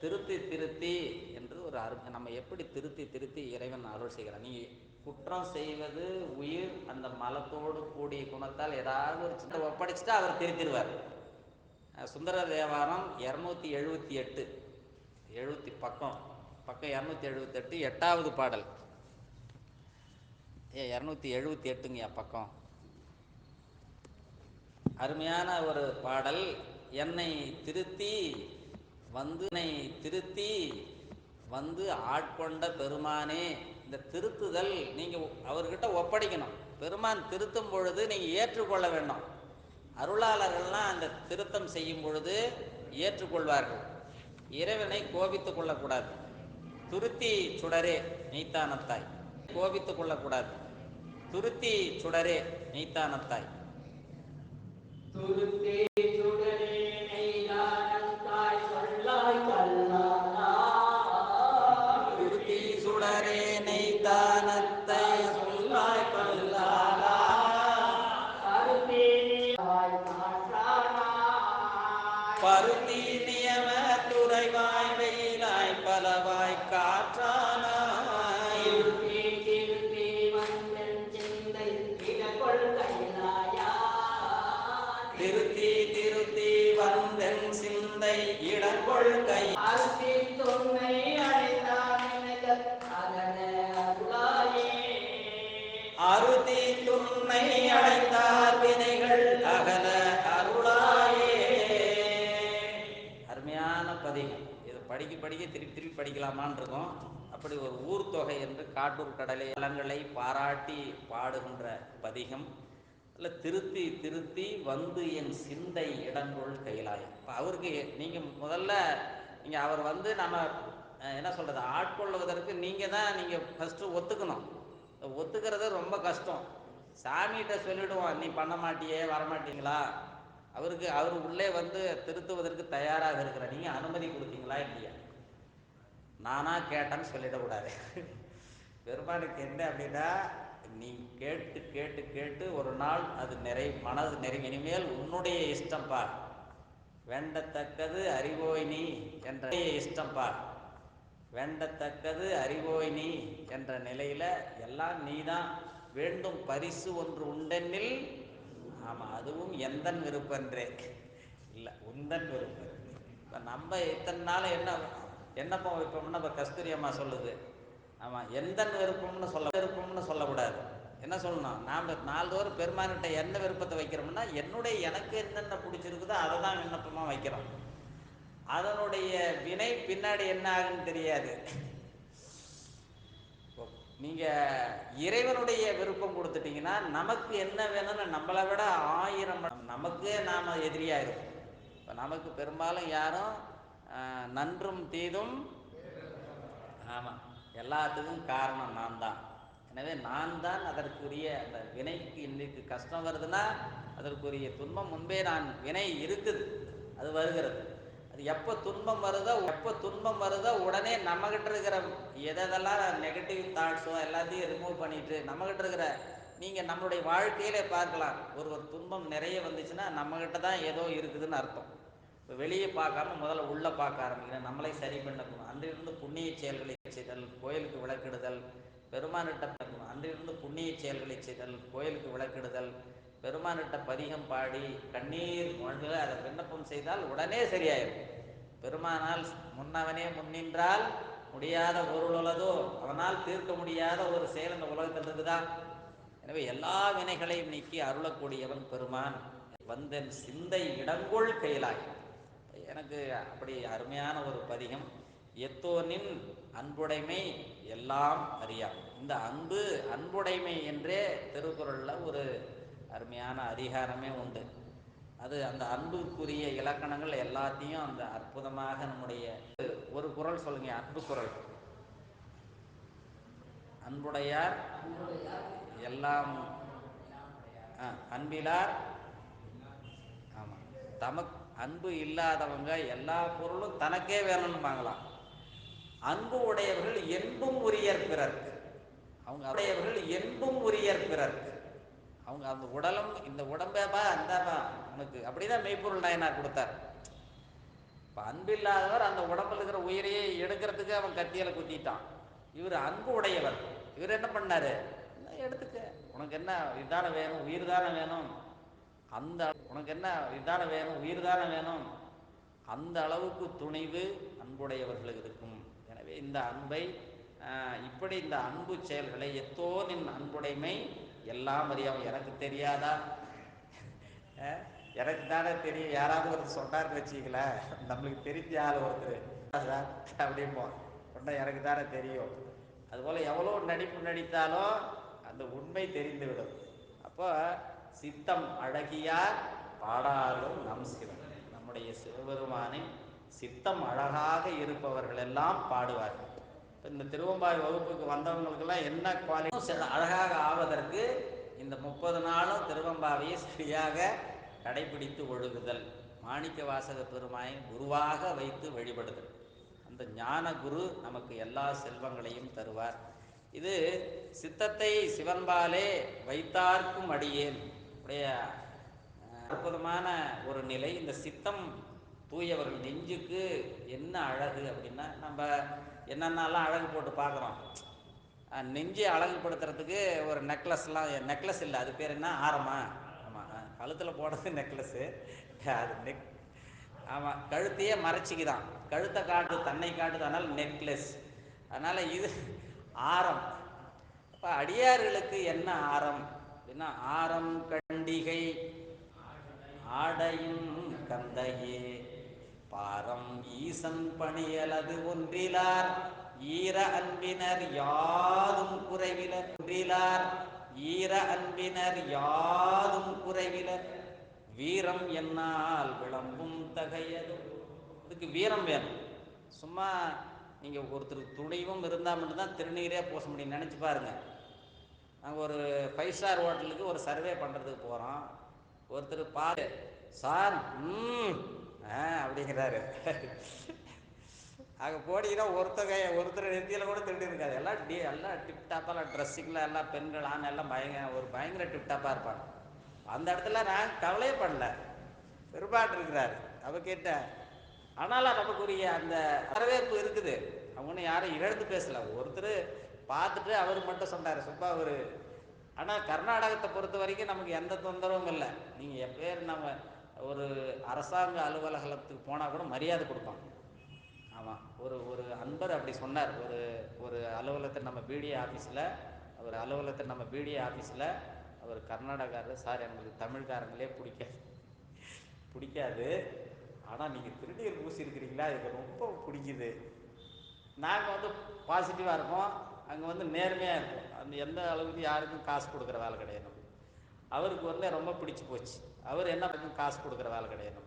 திருத்தி திருத்தி என்று ஒரு நம்ம எப்படி திருத்தி திருத்தி இறைவன் அருள் செய்கிறார். நீங்கள் குற்றம் செய்வது உயிர், அந்த மலத்தோடு கூடிய குணத்தால் ஏதாவது ஒரு சின்ன ஒப்படைச்சிட்டா அவர் திருத்திடுவார். சுந்தர தேவாரம் 278 பக்கம் 278 8வது பாடல். 278ங்கய்யா பக்கம். அருமையான ஒரு பாடல். என்னை திருத்தி ஆட்கொண்ட பெருமானே. இந்த திருத்துதல் நீங்கள் அவர்கிட்ட ஒப்படைக்கணும். பெருமான் திருத்தும் பொழுது நீங்கள் ஏற்றுக்கொள்ள வேண்டும். அருளாளர்கள்லாம் அந்த திருத்தம் செய்யும் பொழுது ஏற்றுக்கொள்வார்கள். இறைவனை கோபித்து கொள்ளக்கூடாது. துருத்தி சுடரே நெய்த்தானத்தாய், கோபித்து கொள்ளக்கூடாது. துருத்தி சுடரே நெய்த்தானத்தாய்,
துருத்தி சுடரே நெய்தானத்தாய் சொல்லாய் கல்லாதா.
துருத்தி சுடரே நெய்த்தானத்தாய் சொல்லாய் கல்லாதா. பருத்தி நியம துறைவாய் வெயிலாய் பலவாய் காற்றானாய்.
திருத்தி வந்தன் சிந்தை இடகொள் கைலாயா.
திருத்தி திருத்தி வந்தன் சிந்தை இடங்கொள் கை.
அருத்தி துன்னை அடைந்தான் அகன அருளாயே.
அருதி துன்னை அடைந்தார் வினைகள் அகல அருளாயே. அருமையான பதிகம். இது படிக்க படிக்க திருப்பி திருப்பி படிக்கலாமான் இருக்கும். அப்படி ஒரு ஊர் தொகை என்று காட்டூர் கடலை அலங்களை பாராட்டி பாடுகின்ற பதிகம். இல்லை, திருத்தி திருத்தி என் சிந்தை இடங்கொள் கைலாயம். இப்போ அவருக்கு நீங்கள் முதல்ல அவர் நம்ம என்ன சொல்கிறது, ஆட்கொள்வதற்கு நீங்கள் ஃபஸ்ட்டு ஒத்துக்கணும். ஒத்துக்கிறது ரொம்ப கஷ்டம். சாமிகிட்ட சொல்லிவிடுவோம், நீ பண்ண மாட்டியே, வரமாட்டீங்களா. அவர் உள்ளே திருத்துவதற்கு தயாராக இருக்கிற நீங்கள் அனுமதி கொடுத்தீங்களா இல்லையா. நானாக கேட்டேன்னு சொல்லிடக்கூடாது. பெருமானுக்கு என்ன அப்படின்னா, நீ கேட்டு கேட்டு கேட்டு ஒரு நாள் அது மனது இனிமேல் உன்னுடைய இஷ்டம்பா, வேண்டத்தக்கது அறிவோய் நீ என்ற இஷ்டம்பா, வேண்டத்தக்கது அறிவோய் நீ என்ற நிலையில் எல்லாம் நீதான். வேண்டும் பரிசு ஒன்று உண்டெனில், ஆமாம், அதுவும் எந்தன் விருப்பன்றே இல்லை, உந்தன் விருப்பம். இப்போ நம்ம இத்தனை நாள் என்னப்போ வைப்போம்னா, இப்போ கஸ்தூரி அம்மா சொல்லுது, ஆமாம், எந்தன் விருப்பம்னு சொல்லக்கூடாது. என்ன சொல்லணும், நாம் நாள்தோறும் பெருமான்கிட்ட என்ன விருப்பத்தை வைக்கிறோம்னா, எனக்கு என்னென்ன பிடிச்சிருக்குதோ அதை தான் விண்ணப்பமாக வைக்கிறோம். அதனுடைய வினை பின்னாடி என்ன ஆகுன்னு தெரியாது. நீங்கள் இறைவனுடைய விருப்பம் கொடுத்துட்டீங்கன்னா, நமக்கு என்ன வேணும்னு நம்மளை விட 1000 நமக்கே நாம் எதிரியாக இருக்கும். இப்போ நமக்கு பெரும்பாலும் யாரும் நன்றும் தீதும், ஆமாம், எல்லாத்துக்கும் காரணம் நான் தான். எனவே நான் தான் அதற்குரிய அந்த வினைக்கு. இன்னைக்கு கஷ்டம் வருதுன்னா அதற்குரிய துன்பம் முன்பே வினை இருக்குது, அது வருகிறது. அது அது எப்போ துன்பம் வருதோ உடனே நம்மகிட்ட இருக்கிற எதெல்லாம் நெகட்டிவ் தாட்ஸோ எல்லாத்தையும் ரிமூவ் பண்ணிட்டு நம்மகிட்ட இருக்கிற நீங்கள் நம்மளுடைய வாழ்க்கையிலே பார்க்கலாம். ஒரு துன்பம் நிறைய வந்துச்சுன்னா நம்மகிட்ட தான் ஏதோ இருக்குதுன்னு அர்த்தம். இப்போ வெளியே பார்க்காம முதல்ல உள்ளே பார்க்க ஆரம்பிக்கிறேன், நம்மளே சரி பண்ணணும். அன்றிலிருந்து புண்ணிய செயல்களை செய்தல், கோயிலுக்கு விளக்கிடுதல், பெருமானிட்ட அன்றிலிருந்து புண்ணிய செயல்களை செய்தல், கோயிலுக்கு விளக்கிடுதல், பெருமானிட்ட பதிகம் பாடி கண்ணீர் மொழில அதை விண்ணப்பம் செய்தால் உடனே சரியாயிடும். பெருமானால் முன்னவனே முன்னின்றால் முடியாத பொருளுள்ளதோ, அவனால் தீர்க்க முடியாத ஒரு செயல் இந்த உலகத்தில் இருக்குதா? எனவே எல்லா வினைகளையும் நீக்கி அருளக்கூடியவன் பெருமான். வந்தன் சிந்தை இடங்கொள் கைலாய். எனக்கு அப்படி அருமையான ஒரு பதிகம். எத்தோனின் அன்புடைமை எல்லாம் அறியா. இந்த அன்புடைமை என்றே திருக்குறளில் ஒரு அருமையான அதிகாரமே உண்டு. அது அந்த அன்புக்குரிய இலக்கணங்கள் எல்லாத்தையும் அந்த அற்புதமாக நம்முடைய ஒரு குறள் சொல்லுங்க, அன்பு குறள். அன்புடையார் எல்லாம் அன்பிலார். ஆமாம், அன்பு இல்லாதவங்க எல்லா பொருளும் தனக்கே வேணும்பாங்களாம். அன்பு உடையவர்கள் என்பும் உரியர் பிறர்க்கு. அவங்க அந்த உடலும் இந்த உடம்பேப்பா அந்தாப்பா உனக்கு அப்படிதான் மெய்ப்பொருள் நாயனார் கொடுத்தார். இப்போ அன்பில்லாதவர் அந்த உடம்புல இருக்கிற உயிரையே எடுக்கிறதுக்கு அவன் கத்தியில குத்திட்டான். இவர் அன்பு உடையவர். இவர் என்ன பண்ணாரு, எடுத்துக்க, உனக்கு என்ன இதான வேணும், உயிர் தானே வேணும், அந்த அளவுக்கு துணிவு அன்புடையவர்களுக்கு இருக்கும். எனவே இந்த அன்பை இப்படி இந்த அன்பு செயல்களை எத்தோனின் அன்புடைமை எல்லாம் அறியாம. எனக்கு தெரியாதா? எனக்கு தானே தெரியும். யாராவது ஒருத்தர் சொன்னார்னு வச்சுக்கல, நம்மளுக்கு தெரிஞ்ச ஆள் ஒருத்தர் அப்படிம்போம், சொன்னா எனக்கு தானே தெரியும். அதுபோல் எவ்வளோ நடிப்பு நடித்தாலும் அந்த உண்மை தெரிந்துவிடும். அப்போ சித்தம் அழகியார் பாடாலும் நம் சிவன். நம்முடைய சிவபெருமானின் சித்தம் அழகாக இருப்பவர்கள் எல்லாம் பாடுவார்கள். இந்த திருவம்பாவை வகுப்புக்கு வந்தவங்களுக்கெல்லாம் என்ன குவாலிட்டி அழகாக ஆவதற்கு இந்த 30 நாளும் திருவம்பாவையை சரியாக கடைபிடித்து ஒழுகுதல், மாணிக்க வாசக பெருமானை குருவாக வைத்து வழிபடுதல். அந்த ஞான குரு நமக்கு எல்லா செல்வங்களையும் தருவார். இது சித்தத்தை சிவன்பாலே வைத்தார்க்கும் அடியேன் உடைய அற்புதமான ஒரு நிலை. இந்த சித்தம் தூயவர்கள் நெஞ்சுக்கு என்ன அழகு அப்படின்னா, நம்ம என்னென்னலாம் அழகு போட்டு பார்க்குறோம். நெஞ்சை அழகுபடுத்துறதுக்கு ஒரு நெக்லஸ் இல்லை, அது பேர் என்ன, ஆரமா? ஆமாம், கழுத்தில் போடுறது நெக்லஸ்ஸு, அது ஆமாம், கழுத்தையே மறைச்சிக்குதான், கழுத்தை தன்னை காட்டுது, அதனால் நெக்லஸ். அதனால் இது ஆரம். இப்போ அடியார்களுக்கு என்ன ஆரம் அப்படின்னா, ஆரம் கண்டிகை ஆடையும் கந்தையே பாரம் ஈசன் பணியலது ஒன்றிலார் ஈர அன்பினர் யாதும் குறைவிலர் வீரம் என்னால் விளம்பும் தகையதும். இதுக்கு வீரம் வேணும். சும்மா நீங்கள் ஒருத்தருக்கு துணிவும் இருந்தால் மட்டும்தான் திருநீரே பூச முடியும். நினச்சி பாருங்கள். நாங்கள் ஒரு 5 ஸ்டார் ஹோட்டலுக்கு ஒரு சர்வே பண்ணுறதுக்கு போகிறோம். ஒருத்தர் சார் அப்படிங்கிறாரு. அங்கே போனீங்கன்னா ஒருத்தர் நெத்தியில் கூட திருட்டு இருக்காது. எல்லாம் டிப்டாப்பாக ட்ரெஸ்ஸிங்கில் எல்லாம் பெண்கள் ஆண் எல்லாம் பயங்கர டிப்டாப்பாக இருப்பாங்க. அந்த இடத்துல நான் கவலையே பண்ணல, பெருமாள் இருக்கிறார். அவ கேட்டேன், ஆனாலும் நமக்குரிய அந்த வரவேற்பு இருக்குது. அவங்க யாரும் இழந்து பேசல. ஒருத்தர் பார்த்துட்டு அவர் மட்டும் சொன்னார், சுப்பா அவர். ஆனால் கர்நாடகத்தை பொறுத்த வரைக்கும் நமக்கு எந்த தொந்தரவும் இல்லை. நீங்கள் எப்பேர் நம்ம ஒரு அரசாங்க அலுவலகத்துக்கு போனால் கூட மரியாதை கொடுப்பாங்க. ஆமாம், ஒரு அன்பர் அப்படி சொன்னார். ஒரு அலுவலகத்தில் நம்ம பிடிஏ ஆஃபீஸில் அவர் கர்நாடகாரர். சார், எங்களுக்கு தமிழ்காரங்களே பிடிக்காது, ஆனால் நீங்கள் திருநீர் பூசியிருக்கிறீங்களா, எனக்கு ரொம்ப பிடிக்குது. நாங்கள் பாசிட்டிவாக இருப்போம், அங்கே நேர்மையாக இருக்கும். அந்த எந்த அளவுக்கு யாருக்கும் காசு கொடுக்குற வேலை கிடையாது. அவருக்கு ரொம்ப பிடிச்சி போச்சு. அவர் என்ன காசு கொடுக்குற வேலை கிடையாது.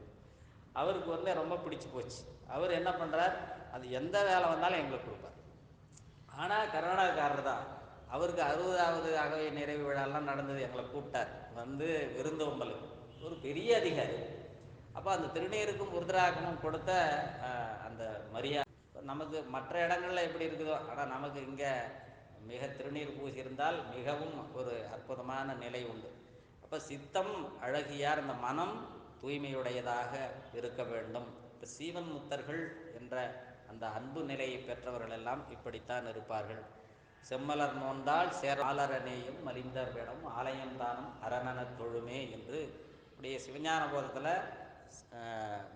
அவருக்கு ரொம்ப பிடிச்சி போச்சு. அவர் என்ன பண்ணுறார், அது எந்த வேலை வந்தாலும் எங்களுக்கு கொடுப்பார். ஆனால் கர்நாடகக்காரர் தான். அவருக்கு 60வது அகவை நிறைவு விழாலாம் நடந்தது. எங்களை கூப்பிட்டார், விருந்தோம்பலுக்கு. ஒரு பெரிய அதிகாரி. அப்போ அந்த திருநீருக்கும் ருத்ராக்கமும் கொடுத்த அந்த மரியாதை நமக்கு மற்ற இடங்கள்ல எப்படி இருக்குதோ, ஆனால் நமக்கு இங்கே மிக திருநீர் பூசியிருந்தால் மிகவும் ஒரு அற்புதமான நிலை உண்டு. அப்போ சித்தம் அழகியார், இந்த மனம் தூய்மையுடையதாக இருக்க வேண்டும். இப்போ சீவன் முத்தர்கள் என்ற அந்த அன்பு நிலையை பெற்றவர்கள் எல்லாம் இப்படித்தான் இருப்பார்கள். செம்மலர் நோந்தால் சேராலரனேயும் மலிந்தர் வேடம் ஆலயம் தானும் அரணன தொழுமே என்று இப்படியே சிவஞான போதத்தில்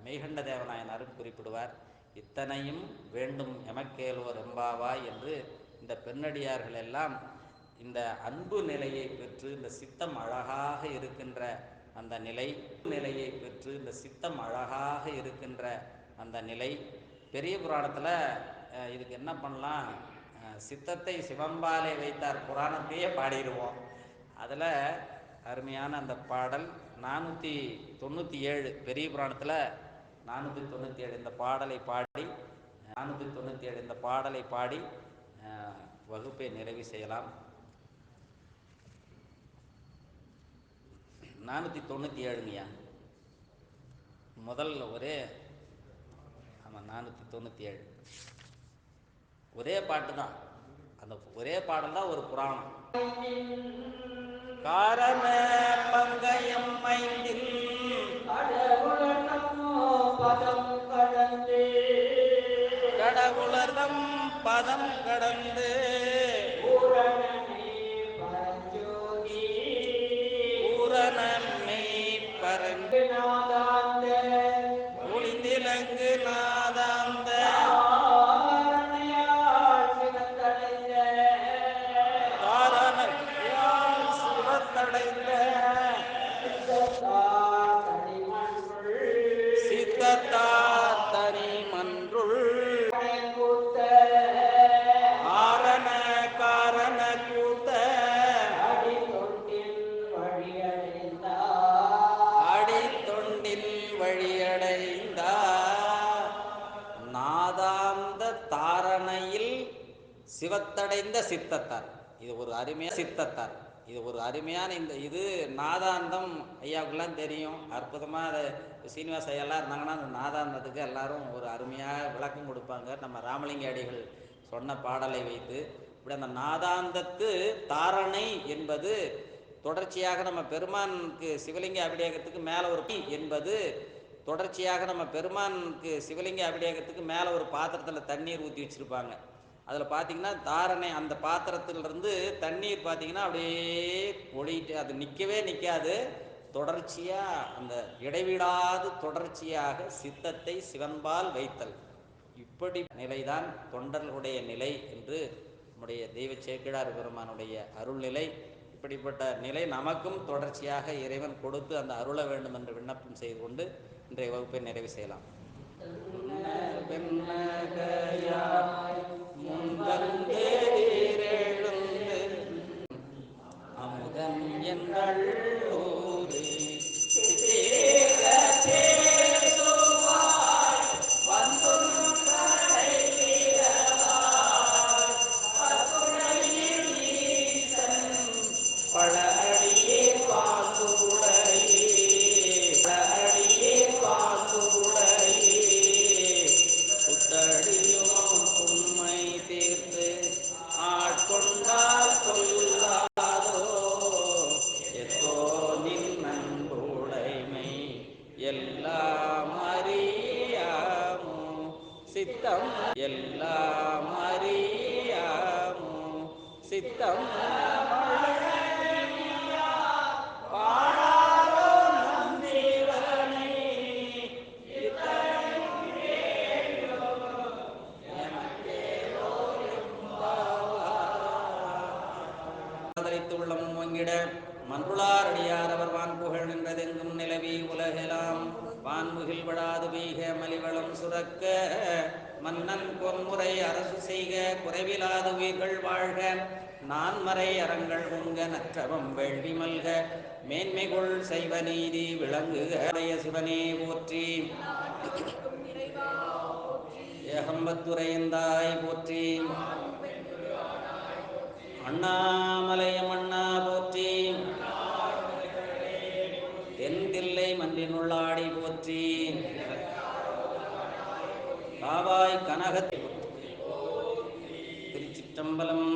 மெய்கண்ட தேவநாயனாரும் குறிப்பிடுவார். இத்தனையும் வேண்டும் எமக்கேலோர் எம்பாவாய் என்று இந்த பெண்ணடியார்கள் எல்லாம் இந்த அன்பு நிலையை பெற்று இந்த சித்தம் அழகாக இருக்கின்ற அந்த நிலையை பெற்று இந்த சித்தம் அழகாக இருக்கின்ற அந்த நிலை. பெரிய புராணத்தில் இதுக்கு என்ன பண்ணலாம், சித்தத்தை சிவம்பாலே வைத்தார் புராணத்தையே பாடிடுவோம். அதில் அருமையான அந்த பாடல் 497 பெரிய புராணத்தில் 497 இந்த பாடலை பாடி 497 இந்த பாடலை பாடி வகுப்பை நிறைவு செய்யலாம். 497ங்கய்யா, முதல்ல ஒரே, ஆமாம் 497 ஒரே பாட்டு தான். அந்த ஒரே பாடல் தான் ஒரு புராணம். காரண பங்கயம் மைந்தில் கடவுளர்தம் பதம் கடந்து பூரணமே பரந்து ஒளிந்திலங்கு நாதாந்த தாரணயால் சிவத்தடைந்த சித்தத்தார் தனி மன்றுள் ஆரண காரண கூத்த அடித்தொண்டில் வழியடைந்தார் நாதாந்த தாரணையில் சிவத்தடைந்த சித்தத்தார். இது ஒரு அருமையான சித்தத்தார். இது ஒரு அருமையான இது நாதாந்தம் ஐயாவுக்கெல்லாம் தெரியும். அற்புதமாக அதை சீனிவாச ஐயாலாம் இருந்தாங்கன்னா அந்த நாதாந்தத்துக்கு எல்லாரும் ஒரு அருமையாக விளக்கம் கொடுப்பாங்க. நம்ம ராமலிங்க அடிகள் சொன்ன பாடலை வைத்து இப்படி அந்த நாதாந்தத்து தாரணை என்பது தொடர்ச்சியாக நம்ம பெருமானுக்கு சிவலிங்க அபிடேகத்துக்கு மேலே ஒரு என்பது தொடர்ச்சியாக நம்ம பெருமானுக்கு சிவலிங்க அபிடேகத்துக்கு மேலே ஒரு பாத்திரத்தில் தண்ணீர் ஊற்றி வச்சுருப்பாங்க. அதில் பார்த்திங்கன்னா தாரணை அந்த பாத்திரத்திலிருந்து தண்ணீர் பார்த்திங்கன்னா அப்படியே பொழிட்டு அது நிற்கவே நிற்காது, தொடர்ச்சியாக அந்த இடைவிடாது தொடர்ச்சியாக சித்தத்தை சிவன்பால் வைத்தல். இப்படி நிலைதான் தொண்டர்களுடைய நிலை என்று நம்முடைய தெய்வ சேக்கிழார் பெருமானுடைய அருள்நிலை. இப்படிப்பட்ட நிலை நமக்கும் தொடர்ச்சியாக இறைவன் கொடுத்து அந்த அருள வேண்டும் என்று விண்ணப்பம் செய்து கொண்டு இன்றைய வகுப்பை நிறைவு செய்யலாம். அமுதன் எங்கள் எல்லாம் அறியாமோ சித்தம் பாடாரோ நம் தேவனை உள்ளமும் வங்கிட மன்றுளார் அடியார் அவர் வான்புகழ் நின்றதெங்கும் நிலவி உலகெல்லாம் வான்முகில் விடாது வீக மலிவளம் சுரக்க மன்னன் பொன்முறை அரசு செய்க குறைவிலாது உயிர்கள் வாழ்க நான்மறை அறங்கள் உங்க நற்றவம் வேள்வி மல்க மேன்மைகுள் செய்வ நீதி விளங்குக சிவனே போற்றி ஏகம்பத்துரையந்தாய் போற்றி அண்ணாமலையம் அண்ணா போற்றி தென்தில்லை மன்றினுள்ளாடி போற்றி காவாய் கனகத்தை திருச்சிற்றம்பலம்.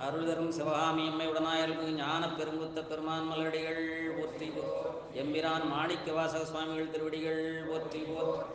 அருள் தரும் சிவகாமி அம்மையுடனாயருக்கு ஞான பெருங்குத்த பெருமான் மலடிகள் போற்றி. எம்பிரான் மாணிக்க வாசக சுவாமிகள் திருவடிகள் போற்றி போற்றி.